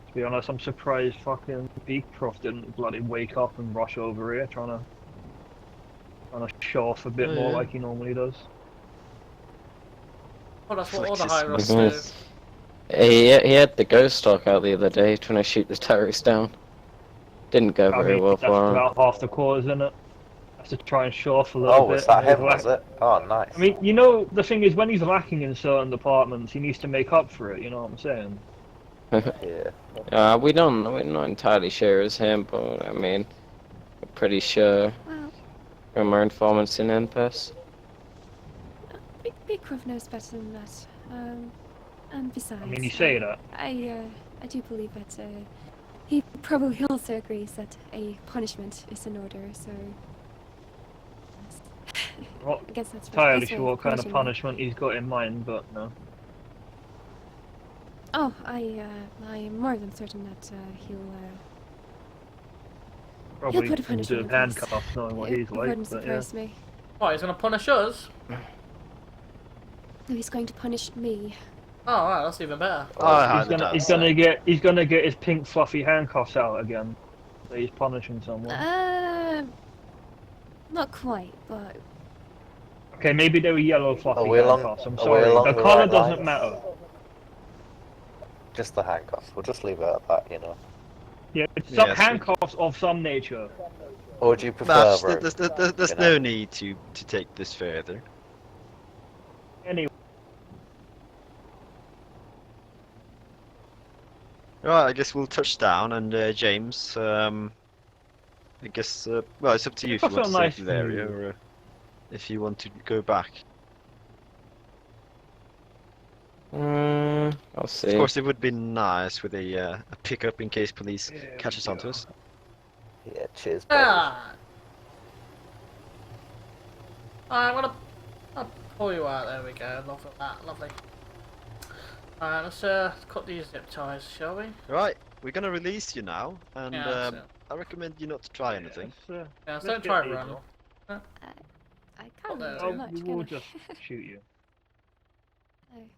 To be honest, I'm surprised fucking Beecroft didn't bloody wake up and rush over here trying to show off a bit Oh, more yeah. like he normally does. Well, that's what all the Flexes high ups muscles. do. He had the ghost talk out the other day trying to shoot the terrorists down. Didn't go I very mean, well that's for him. about half the cause, isn't it? That's to try and show off a little Oh, bit. was that and he's him, was it? Oh, nice. I mean, you know, the thing is, when he's lacking in certain departments, he needs to make up for it, you know what I'm saying? Yeah. We're not entirely sure it's him, but I mean, we're pretty sure from our informants in Empus. Beecroft knows better than that. And besides, I mean, you say that. I do believe that he probably also agrees that a punishment is in order. So Not I guess that's entirely that's sure way what kind of punishing me. punishment he's got in mind, but no. Oh, I am more than certain that he'll Probably put a can do punishment in place. handcuffs, knowing what It he's like. wouldn't But yeah. surprise me. What, he's gonna punish us? No, he's going to punish me. Oh, right, that's even better. He's gonna get his pink fluffy handcuffs out again. So he's punishing someone. Not quite, but Okay, maybe they were yellow fluffy Are we along- handcuffs. I'm are we sorry. along The the color right doesn't lines? matter. Just the handcuffs. We'll just leave it at that, you know. Yeah, it's Yeah, some so- handcuffs of some nature. Or would you prefer Max, rope, there's you no know? need to take this further. Anyway, Right, I guess we'll touch down, and James, I guess, well, it's up to you if you That's want to a stay nice in the area, view. or if you want to go back. I'll see. Of course, it would be nice with a pickup in case police catch us onto us. Yeah, cheers, buddy. Ah. I'll pull you out. There we go. Lovely. Lovely. Alright, let's cut these zip ties, shall we? Right, we're gonna release you now, and Yeah, that's it. I recommend you not to try anything. Yeah, let's don't get try these run. off. I can't there, really Oh, do much, we can will I? just shoot you. Oh.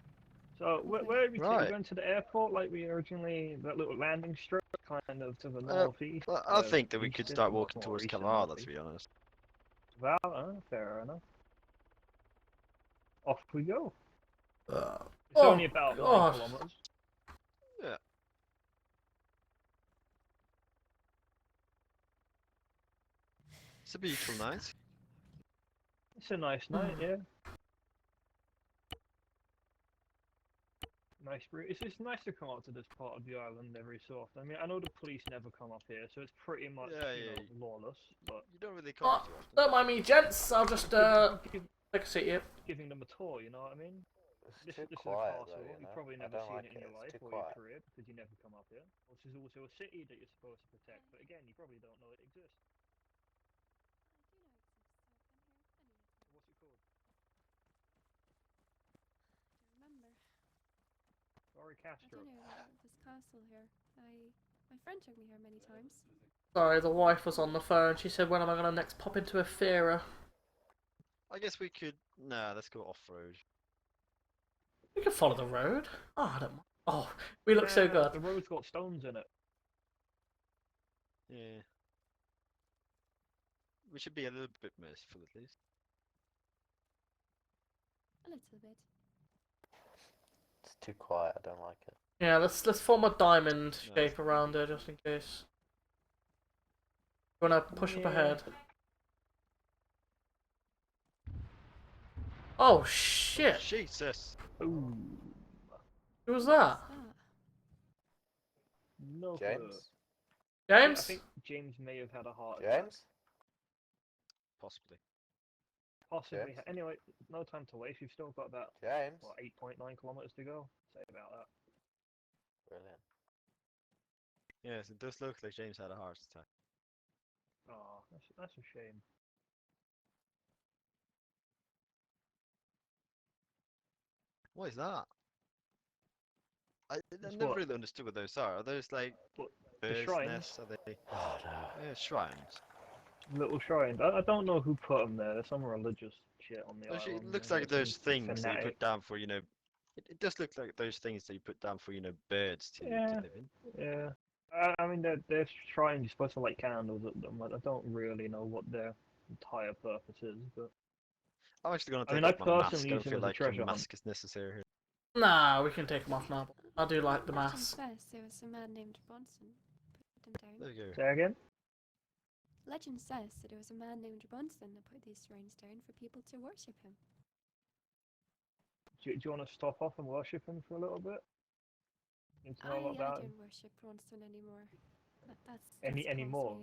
So where are we Right. going to the airport like we originally, that little landing strip, kind of to the Uh, northeast? I think that we could east is, start not walking towards northeast and Kavala, to northeast. be honest. Well, fair enough. Off we go. It's Oh, only about 9 God. kilometers. Yeah. It's a beautiful night. It's a nice night, yeah. Nice breeze. It's nice to come up to this part of the island every so often. I mean, I know the police never come up here, so it's pretty much lawless. But you don't really come Oh, don't mind me, gents. I'll just take a seat here. giving them a tour, you know what I mean? This is a quiet, castle. though, you You've know? probably I never don't seen like it in your it, life it's too or your quiet. career because you never come up here. Which is also a city that you're supposed to protect, but again, you probably don't know it exists. What's it called? Remember, Sorry, I Castro. don't know this castle here. My friend took me here many times. Sorry, the wife was on the phone. She said, when am I going to next pop into a theatre? I guess we could. Nah, let's go off road. We can follow the road. Oh, I don't mind. Oh, we look so good. The road's got stones in it. Yeah. We should be a little bit merciful at least. A little bit. It's too quiet. I don't like it. Yeah, let's form a diamond shape around it just in case. You wanna push up ahead? Oh shit! Jesus! Ooh. Who was that? No. James? James? I think James may have had a heart attack. James? Possibly. Possibly. James? Anyway, no time to waste. We've still got about James? what, 8.9 kilometers to go. Say about that. Brilliant. Yes, it does look like James had a heart attack. Oh, that's a shame. What is that? I It's never what? really understood what those are. Are those like The birds' shrines? nests? Are they? Oh no. Yeah, shrines. Little shrines. I don't know who put them there. There's some religious shit on the Actually, island. it looks and like there's those some things that you put fanatics. down for, you know. It does look like those things that you put down for, you know, birds to Yeah. live in. Yeah. I mean, they're shrines. You're supposed to light candles at them. I don't really know what their entire purpose is, but I'm actually gonna I take mean, I off my mask. personally I use don't them feel as a like a treasure hunt. mask is necessary here. Nah, we can take him off now. I do like the Legend mask. says there was a man named Bronson. Put them down. There you go. Say again. Legend says that it was a man named Bronson that put these shrines down for people to worship him. Do you want to stop off and worship him for a little bit? Need to know a lot I about him. don't worship Bronson anymore. That's Anymore?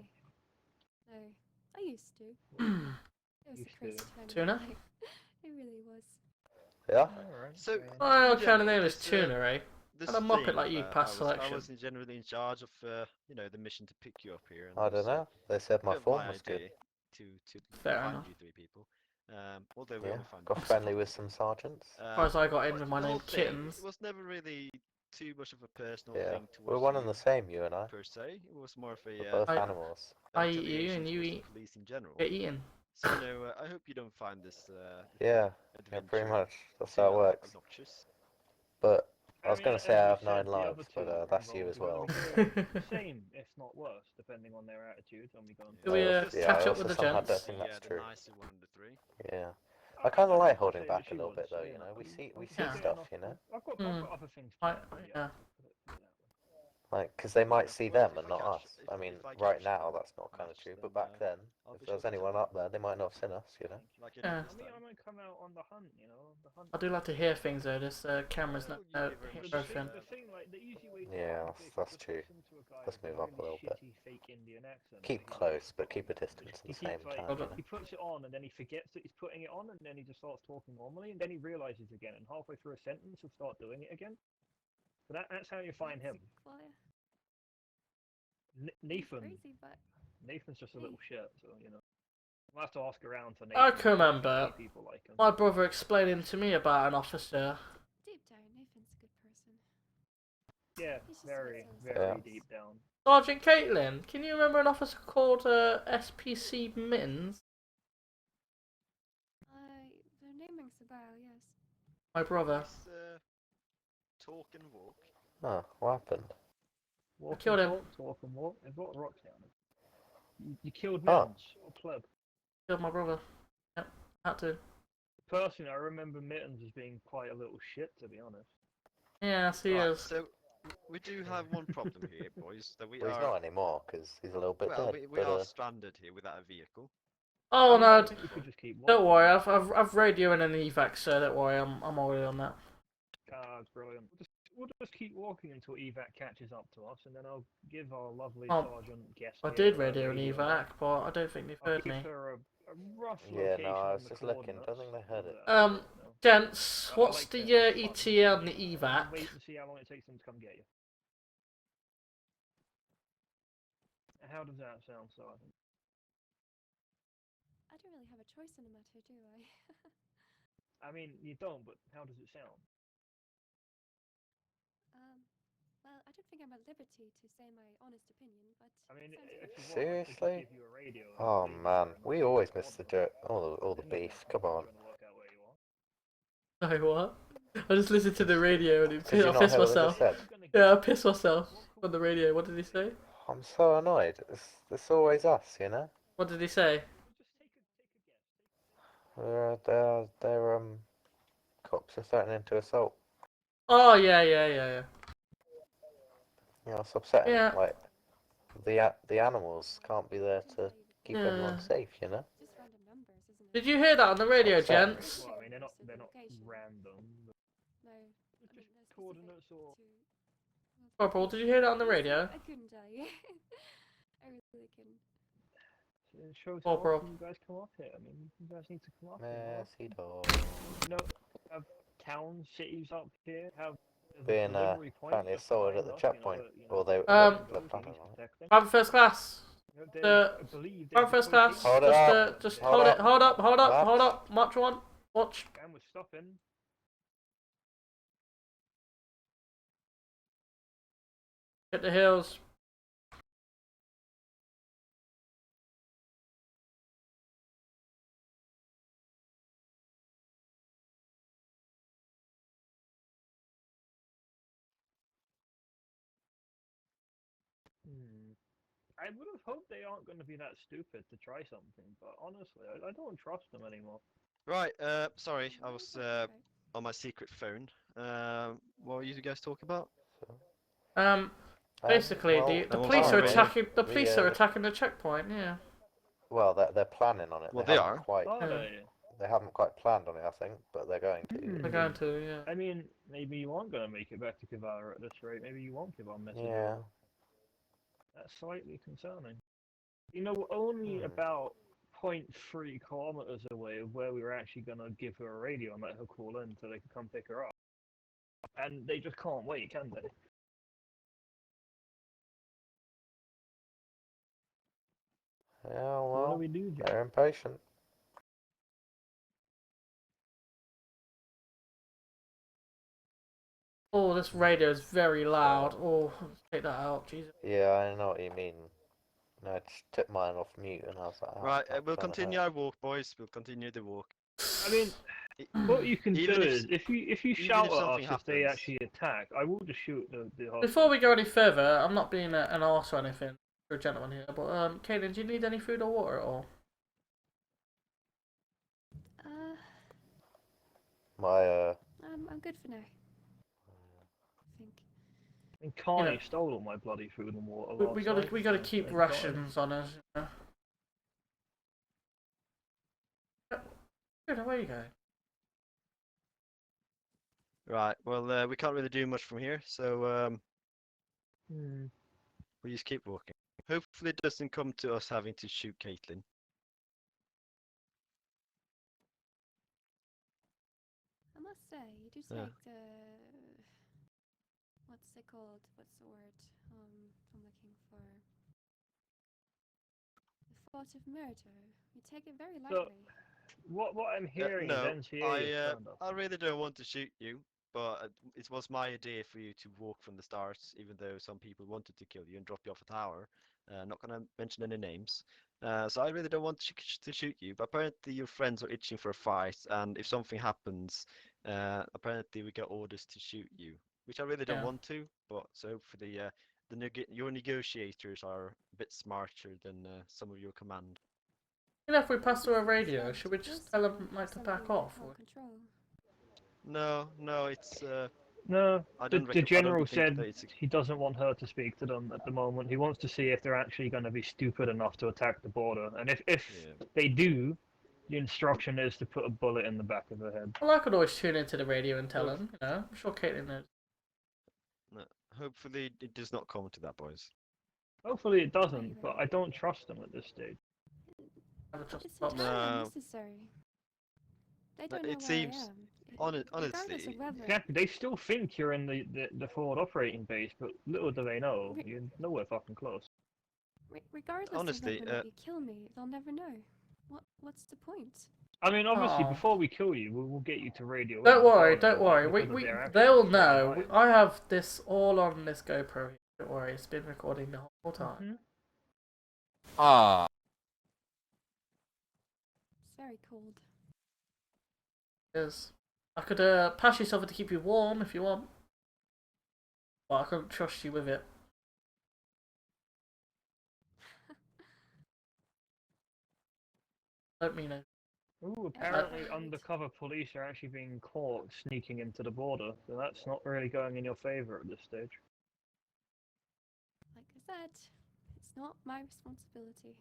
costly. No, I used to. It was Used a crazy to. time. in Tuna? my life. It really was. Yeah? Alright. So, Oh, yeah, kind of name is this, Tuna, right? This And a muppet thing, like you pass I selection. was generally in charge of, you know, the mission to pick you up here. And I don't know. They said my bit of form was good. idea to Fair find enough. you three people. Although we Yeah. only found Got you. friendly with some sergeants. As far as I got in but with my the whole name thing, Kittens. It was never really too much of a personal Yeah. thing We're towards one you and the same, you and I. per se. It was more of a We're both I- animals. I eat you and retaliation you towards the eat. police in general. Get eaten. So, you know, I hope you don't find this Yeah. Yeah, adventure pretty much. That's too how it works. obnoxious. But I was mean, going as to say I you have said, 9 the other lives, two but that's you as well. the same, if not worse, depending on their attitude when we go into Do we Yeah, catch I up with the also somehow gents? don't think that's The true. nicer one of the three. Yeah. I kind of like have to holding say back that a she little bit was, though, you you know. know, We see Yeah. stuff, you know. I've got other things. I, yeah. Like, because they might see them and not us. if I mean, if I right catch now them, that's not kind of match true, them, but back then, I'll if be there was sure to anyone tell up there, they might not have seen us, you know. like Yeah. this I mean, time. I might come out on the hunt, you know. The hunt. I do like to hear things though. This camera's not Thank you very much. everything. The thing, like, the easy way to Yeah, communicate is that's just true. listen to a guy Let's with move up a really little bit. shitty fake Indian accent. Keep close, but keep a distance at He the same keeps like time, you know. he puts it on and then he forgets that he's putting it on and then he just starts talking normally and then he realizes again and halfway through a sentence he'll start doing it again. So that's how you find him. Nathan. Crazy, but Nathan's just a little shit, so you know. I'll have to ask around for Nathan. I can remember People like him. my brother explaining to me about an officer. deep down, Nathan's a good person. Yeah, He's just very, not very Yeah. deep down. Sergeant Caitlin, can you remember an officer called SPC Mittens? Their name rings a bell, yes. My brother. Let's, talk and walk. Oh, what happened? Walk killed and him. talk and walk. They've got rocks down it. You killed Oh. Mittens, or pleb. Killed my brother. Yep, had to. Personally, I remember Mittens as being quite a little shit, to be honest. Yes, he Right, is. so we do have one problem here, boys. That we Well, are. he's not anymore, because he's a little bit Well, dead. we but, are stranded here without a vehicle. Oh I no, think we could just keep don't walking. worry. I've radioed an evac, so don't worry. I'm already on that. Ah, it's brilliant. We'll just keep walking until evac catches up to us, and then I'll give our lovely Oh, sergeant guest. I here did a radio an radio. evac, but I don't think they've I'll heard give me. her a rough Yeah, location. no, I was and the just looking. Don't think they heard coordinates it. of the- you know. Gents, I what's like the that. ETA on the evac? Wait and see how long it takes them to come get you. How does that sound, Sergeant? I don't really have a choice in the matter, do I? I mean, you don't, but how does it sound? Well, I don't think I'm at liberty to say my honest opinion, but I mean, sounds if good. you want, I could just Seriously? give you a radio. and Oh leave you man, there and we I'll always take miss the coordinates. dirt, all the beef. Come on. Gonna work out where you are. Sorry, what? I just listened to the radio and Did you I not pissed hear what they myself. just said? Yeah, I pissed myself on the radio. What did he say? I'm so annoyed. It's always us, you know? What did he say? They're cops are threatening to assault. Oh yeah. You know, it's upsetting. Yeah. Like the animals can't be there to keep everyone safe, you know? Did you hear that on the radio, Upsetting. gents? Well, I mean, they're not random. It's just coordinates or. Corporal, did you hear that on the radio? I couldn't tell you. I really couldn't. It shows how Corporal. often you guys come up here. I mean, you guys need to come up here. Messy dog. You know, have towns, cities up here, have Being delivery points apparently just assaulted at behind the us, checkpoint. you know, Or they Um, they're planning on it. protecting. Private first class. You know, The I believe private first class. Hold it up. Just Hold hold up. it. Hold Maps. up. March one. Watch. And we're stopping. Hit the hills. I would have hoped they aren't going to be that stupid to try something, but honestly, I don't trust them anymore. Right, sorry, I was on my secret phone. What were you guys talking about? Basically, well, the I'm police also are ready. attacking. The We, police are attacking the checkpoint. Yeah. Well, they're planning on it. Well, they they haven't are. quite. Are Yeah. they? They haven't quite planned on it, I think, but they're going to. They're going to. Yeah. I mean, maybe you aren't going to make it back to Kavara at this rate. Maybe you won't give on message. Yeah. That's slightly concerning. You know, we're only about 0.3 kilometers away of where we were actually going to give her a radio and let her call in so they could come pick her up. And they just can't wait, can they? Yeah, What well, do we do, Jack? they're impatient. Oh, this radio is very loud. Oh, take that out, Jesus. Yeah, I know what you mean. No, I just took mine off mute and I was like, oh, Right, that's we'll gonna continue hurt. our walk, boys. We'll continue the walk. I mean, what you can do Even is, if you even shout if at us something if they happens. actually attack, I will just shoot the hostage. Before we go any further, I'm not being an arse or anything. You're a gentleman here, but Caitlin, do you need any food or water at all? I'm good for now. I think. And Carney You know, stole all my bloody food and water. We last night, gotta so keep they've got it. rations on us. You know? Good, where you going? Right, well, we can't really do much from here, so we just keep walking. Hopefully it doesn't come to us having to shoot Caitlin. I must say, you do Yeah. take the what's it called? What's the word? I'm looking for the thought of murder. You take it very lightly. So, what I'm hearing No, is NCA is turned up. I really don't want to shoot you, but it was my idea for you to walk from the start, even though some people wanted to kill you and drop you off a tower. Not gonna mention any names. So I really don't want to shoot you, but apparently your friends are itching for a fight, and if something happens, apparently we get orders to shoot you, which I really don't Yeah. want to. But so hopefully, your negotiators are a bit smarter than some of your command. You know, if we pass through a radio, should we just tell them like to back off? Or... No, it's No, I the don't general think said that it's he doesn't want her to speak to them at the moment. He wants to see if they're actually going to be stupid enough to attack the border. And if they do, the instruction is to put a bullet in the back of her head. Well, I could always tune into the radio and tell them. You know, I'm sure Caitlin knows. No, hopefully it does not come to that, boys. Hopefully it doesn't, but I don't trust them at this stage. It's entirely unnecessary. They don't know It where seems, I am. honestly, Regardless of whether. Exactly, they still think you're in the forward operating base, but little do they know, you're nowhere fucking close. Regardless honestly, of whether or not you kill me, they'll never know. What's the point? I mean, obviously, Aw. before we kill you, we'll get you to radio. Don't in worry, before don't worry. because of their actions. They'll know. I have this all on this GoPro. Don't worry, it's been recording the whole time. Ah. It's very cold. Yes. I could pass you something to keep you warm if you want. But I couldn't trust you with it. Don't mean it. Ooh, apparently undercover police are actually being caught sneaking into the border, so that's not really going in your favour at this stage. Like I said, it's not my responsibility.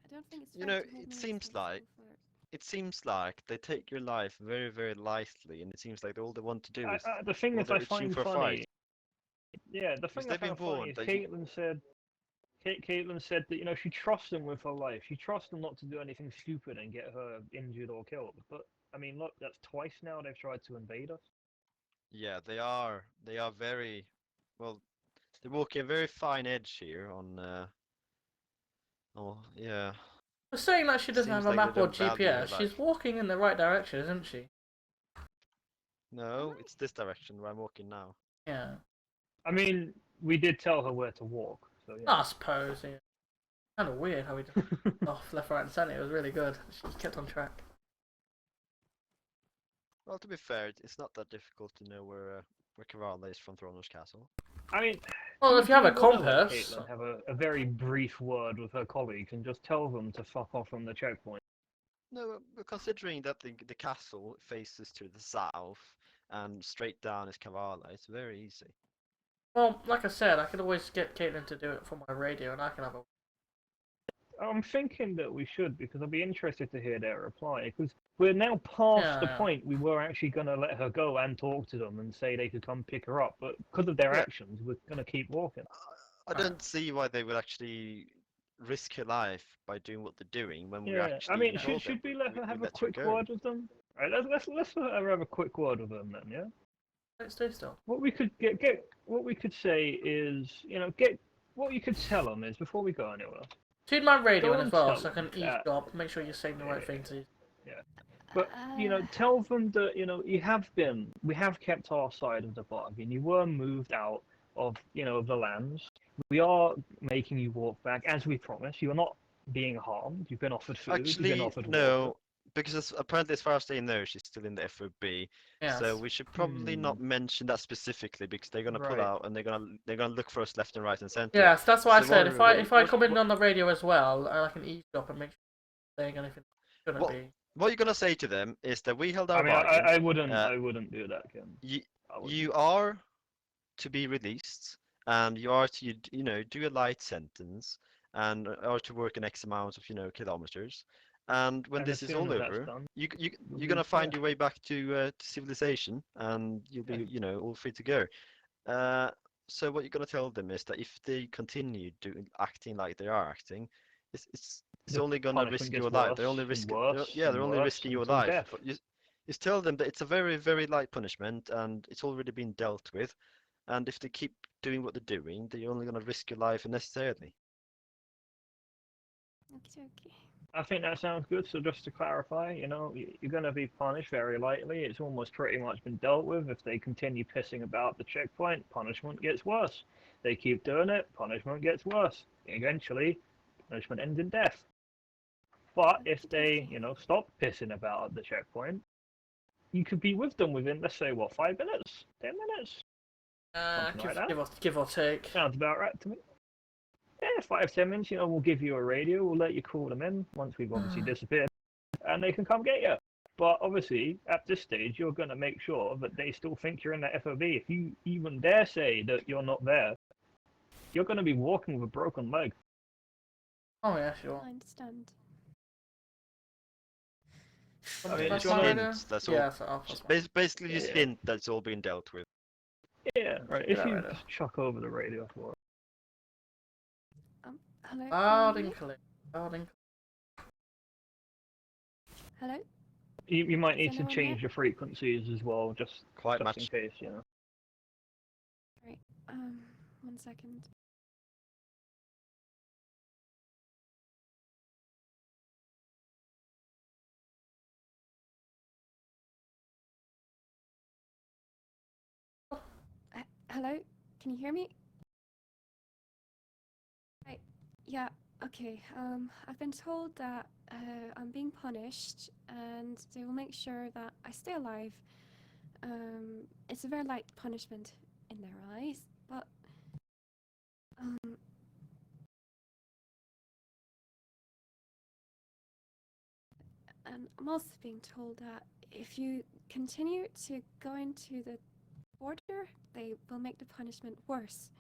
I don't think it's You fair know, to hold it me seems like responsible for it seems like they take your life very, very lightly, and it seems like all they want to do is, The thing well, is, they're I itching find for a funny. fight. Yeah, the Because thing I they've been found funny warned is that you, Caitlin said that, you know, she trusts them with her life. She trusts them not to do anything stupid and get her injured or killed. But I mean, look, that's twice now they've tried to invade us. yeah, they are very, well, they're walking a very fine edge here on, oh, yeah. For saying that she doesn't Seems have a like they map or don't value your GPS, she's life. walking in the right direction, isn't she? No, it's this direction where I'm walking now. Yeah. I mean, we did tell her where to walk, so yeah. I suppose, yeah. Kind of weird how we just off left, right, and centre. It was really good. She kept on track. Well, to be fair, it's not that difficult to know where Kavala is from Throner's Castle. I mean, well, if you have a wanna let compass, Caitlin have a very brief word with her colleagues and just tell them to fuck off from the checkpoint. No, but considering that the castle faces to the south and straight down is Kavala, it's very easy. well, like I said, I could always get Caitlin to do it for my radio, and I can have a. I'm thinking that we should, because I'd be interested to hear their reply, because we're now past the point we were actually going to let her go and talk to them and say they could come pick her up, but because of their actions, we're going to keep walking. I don't see why they would actually risk her life by doing what they're doing when we Yeah, actually I mean, told should them we let her have a let her quick go. word with them? All right, let's let her have a quick word with them then, yeah. Let's stay still. What we could what we could say is, you know, what you could tell them is before we go anywhere. Tune my radio Go in as and well, tell so I can them that- eavesdrop. Make sure you're saying the right things. Yeah. But you know, tell them that, you know, we have kept our side of the bargain. You were moved out of, you know, the lands. We are making you walk back as we promised. You are not being harmed. You've been offered food. You've been Actually, offered no, water. because apparently, as far as they know, she's still in the FOB. Yes. So we should probably not mention that specifically because they're gonna pull Right. out and they're gonna look for us left and right and center. Yes, that's why I So said what- if I come in on the radio as well, I can eavesdrop and make sure they're saying anything that shouldn't be. What you're gonna say to them is that we held our I mean, bargain. I wouldn't do that, Ken. You are to be released, and you are to you know do a light sentence, and are to work an X amount of kilometers. And when And this as is soon all as that's over, done, you're gonna find your way back to civilization, and you'll be all free to go. So what you're gonna tell them is that if they continue acting like they are acting, it's The only gonna punishment risk gets your life. worse They're only and risking worse they're and only worse risking your until life. death. But you just tell them that it's a very, very light punishment and it's already been dealt with. And if they keep doing what they're doing, they're only gonna risk your life unnecessarily. Okay. I think that sounds good. So just to clarify, you know, you're going to be punished very lightly. It's almost pretty much been dealt with. If they continue pissing about the checkpoint, punishment gets worse. They keep doing it, punishment gets worse. Eventually, punishment ends in death. But if they, you know, stop pissing about at the checkpoint, you could be with them within, let's say, what, 5 minutes, 10 minutes, something like that. Give or take. Sounds about right to me. Yeah, 5-10 minutes. You know, we'll give you a radio. We'll let you call them in once we've obviously disappeared, and they can come get you. But obviously, at this stage, you're going to make sure that they still think you're in the FOB. If you even dare say that you're not there, you're going to be walking with a broken leg. Oh yeah, sure. I understand. I mean, That's just fine, hint. yeah. That's Yeah, all. so Just basically, just Yeah. hint that it's all been dealt with. Yeah, right. If Yeah, you right. just chuck over the radio for it. Hello? Loud can you and clear. Loud and Hello? You might Is need to anyone change the frequencies as well, just Quite in much. case, you know. Right. 1 second. Hello? Can you hear me? Right. Yeah. Okay. I've been told that I'm being punished, and they will make sure that I stay alive it's a very light punishment in their eyes, but and I'm also being told that if you continue to go into the border, they will make the punishment worse.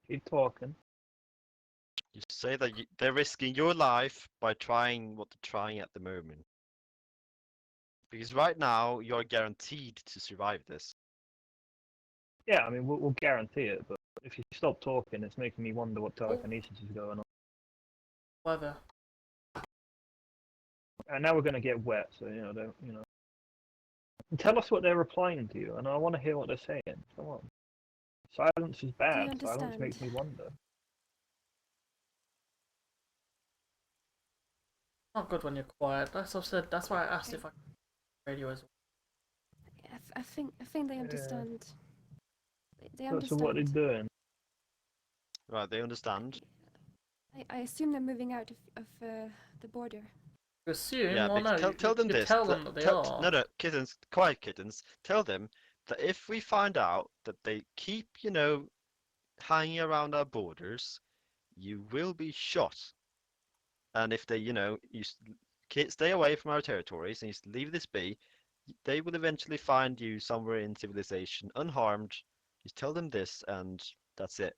Keep talking. You say that they're risking your life by trying what they're trying at the moment. Because right now, you're guaranteed to survive this. Yeah, I mean, we'll guarantee it, but if you stop talking, it's making me wonder what telekinesis is going on. Weather. And now we're going to get wet, so, Tell us what they're replying to you, and I want to hear what they're saying. Come on. Silence is bad. Silence makes me wonder. Not good when you're quiet. That's what I said. That's why I asked if I could radio as well. I think they understand. They So understand. what are they doing? Right, they understand. I assume they're moving out of the border. Assume? Yeah, Well, no, tell them this. Tell them that they are. No, kittens, quiet kittens. Tell them that if we find out that they keep, hanging around our borders, you will be shot. And if they, stay away from our territories and you leave this be, they will eventually find you somewhere in civilization, unharmed. Just tell them this, and that's it.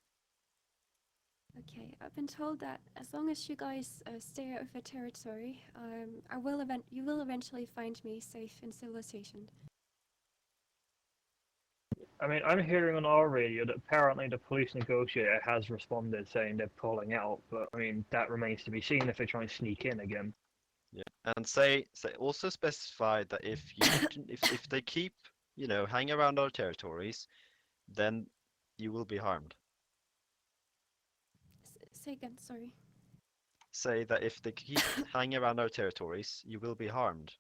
Okay, I've been told that as long as you guys stay out of the territory, you will eventually find me safe in civilization. I mean, I'm hearing on our radio that apparently the police negotiator has responded saying they're pulling out, but I mean, that remains to be seen if they try and sneak in again. Yeah, and also specify that if if they keep, hanging around our territories, then you will be harmed. Say again, sorry. Say that if they keep hanging around our territories, you will be harmed.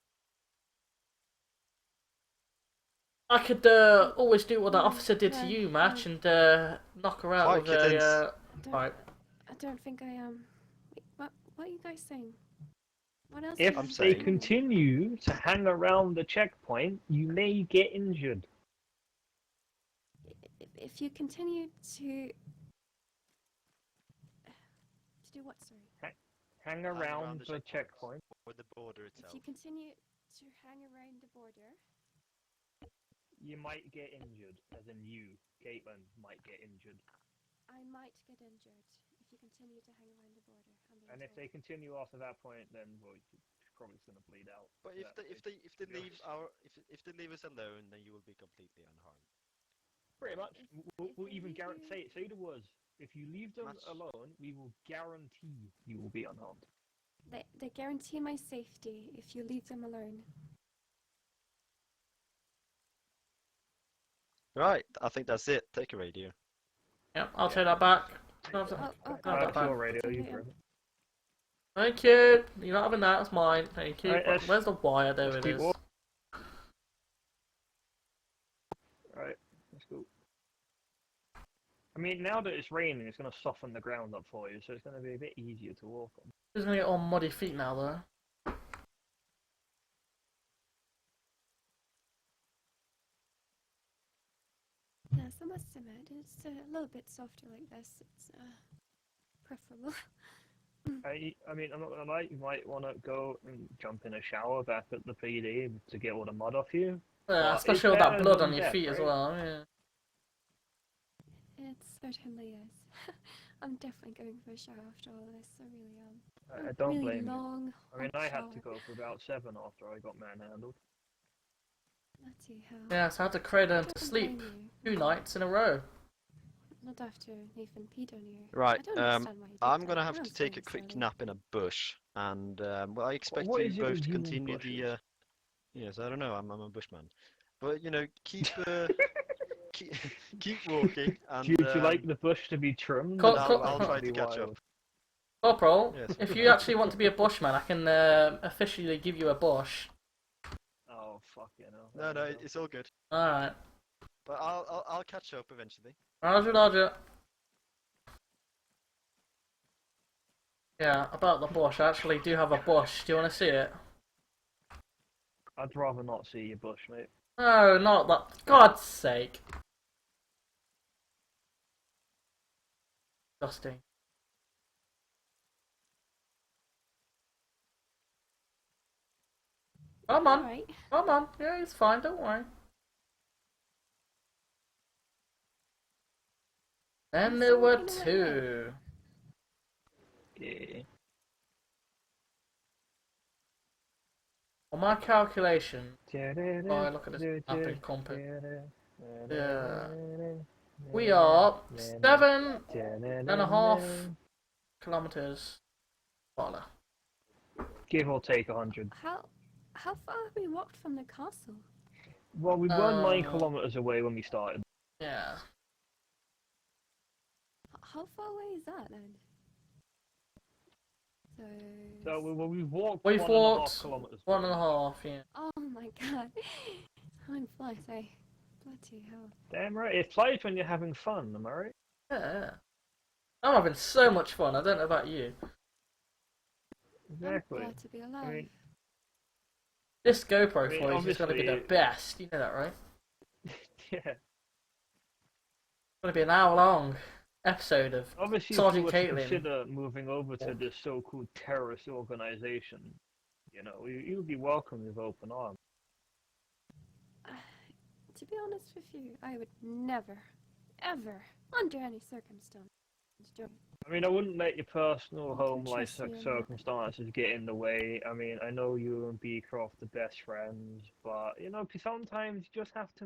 I could always do what that officer did to you, Match, and knock her out with a pipe. I don't think I am. What are you guys saying? What else? If they continue to hang around the checkpoint, you may get injured. If you continue to do what, sorry? Hang around the checkpoint. Or the border itself. If you continue to hang around the border, you might get injured, as in you, Caitlin, might get injured. I might get injured if you continue to hang around the border. And if they continue after that point, then well, you're probably just gonna bleed out. But if they leave us alone, then you will be completely unharmed. Pretty much. We'll even guarantee. Say the words. If you leave them alone, we will guarantee you will be unharmed. They guarantee my safety if you leave them alone. Right, I think that's it. Take a radio. Yep, I'll take that back. That's your radio, you grab it. Thank you. You're not having that. It's mine. Thank you. Right, Where's the wire? There it is. Right, let's go. I mean, now that it's raining, it's going to soften the ground up for you, so it's going to be a bit easier to walk on. Who's going to get all muddy feet now, though? Yes, I must admit, it's a little bit softer like this. It's preferable. I mean, I'm not gonna lie, you might want to go and jump in a shower back at the PD to get all the mud off you. Yeah, especially all that blood on your feet as well. Yeah. It certainly is. I'm definitely going for a shower after all this. I really am. I don't really blame long, you. I mean, hot I had shower. to go for about 7 after I got manhandled. Bloody hell. Yeah, so I had to cradle him to Don't sleep blame you. 2 nights in a row. Not after Nathan peed on you. Right, I don't understand why you did I'm that. gonna have That to was take a very quick silly. nap in a bush, and well, I expect What you is it both with to you and continue the. bushes? Yes, I don't know. I'm a bushman, but keep keep walking, and Do you like the bush to be trimmed? I'll try to catch up. Corporal, Yes. if you actually want to be a bushman, I can officially give you a bush. Oh, fuck you know. No, it's all good. Alright. But I'll catch up eventually. Roger, Roger. Yeah, about the bush. I actually do have a bush. Do you want to see it? I'd rather not see your bush, mate. No, not that. God's sake. Disgusting. Come on. Alright. Come on. Yeah, it's fine. Don't worry. Then there were two. Yeah. On my calculation, oh, I look at this map and compass. Yeah. We are 7.5 kilometers farther. Give or take 100. How far have we walked from the castle? Well, we were 9 kilometers away when we started. Yeah. How far away is that then? So we've walked. We've 1.5 walked kilometers. 1.5. Yeah. Oh my god. Time flies, eh? Bloody hell. Damn right. It flies when you're having fun. Am I right? Yeah. I'm having so much fun. I don't know about you. Exactly. I'm glad to be alive. I mean, This GoPro I mean, footage is going to be the obviously- best. You know that, right? yeah. It's going to be an hour-long episode of Obviously, Sergeant if you were to Caitlin. consider moving over to this so-called terrorist organization, you know, you'd be welcome with open arms. To be honest with you, I would never, ever, under any circumstance, join. I mean, I wouldn't let your personal home life trust you on that. circumstances get in the way. I mean, I know you and Beecroft are best friends, but, you know, sometimes you just have to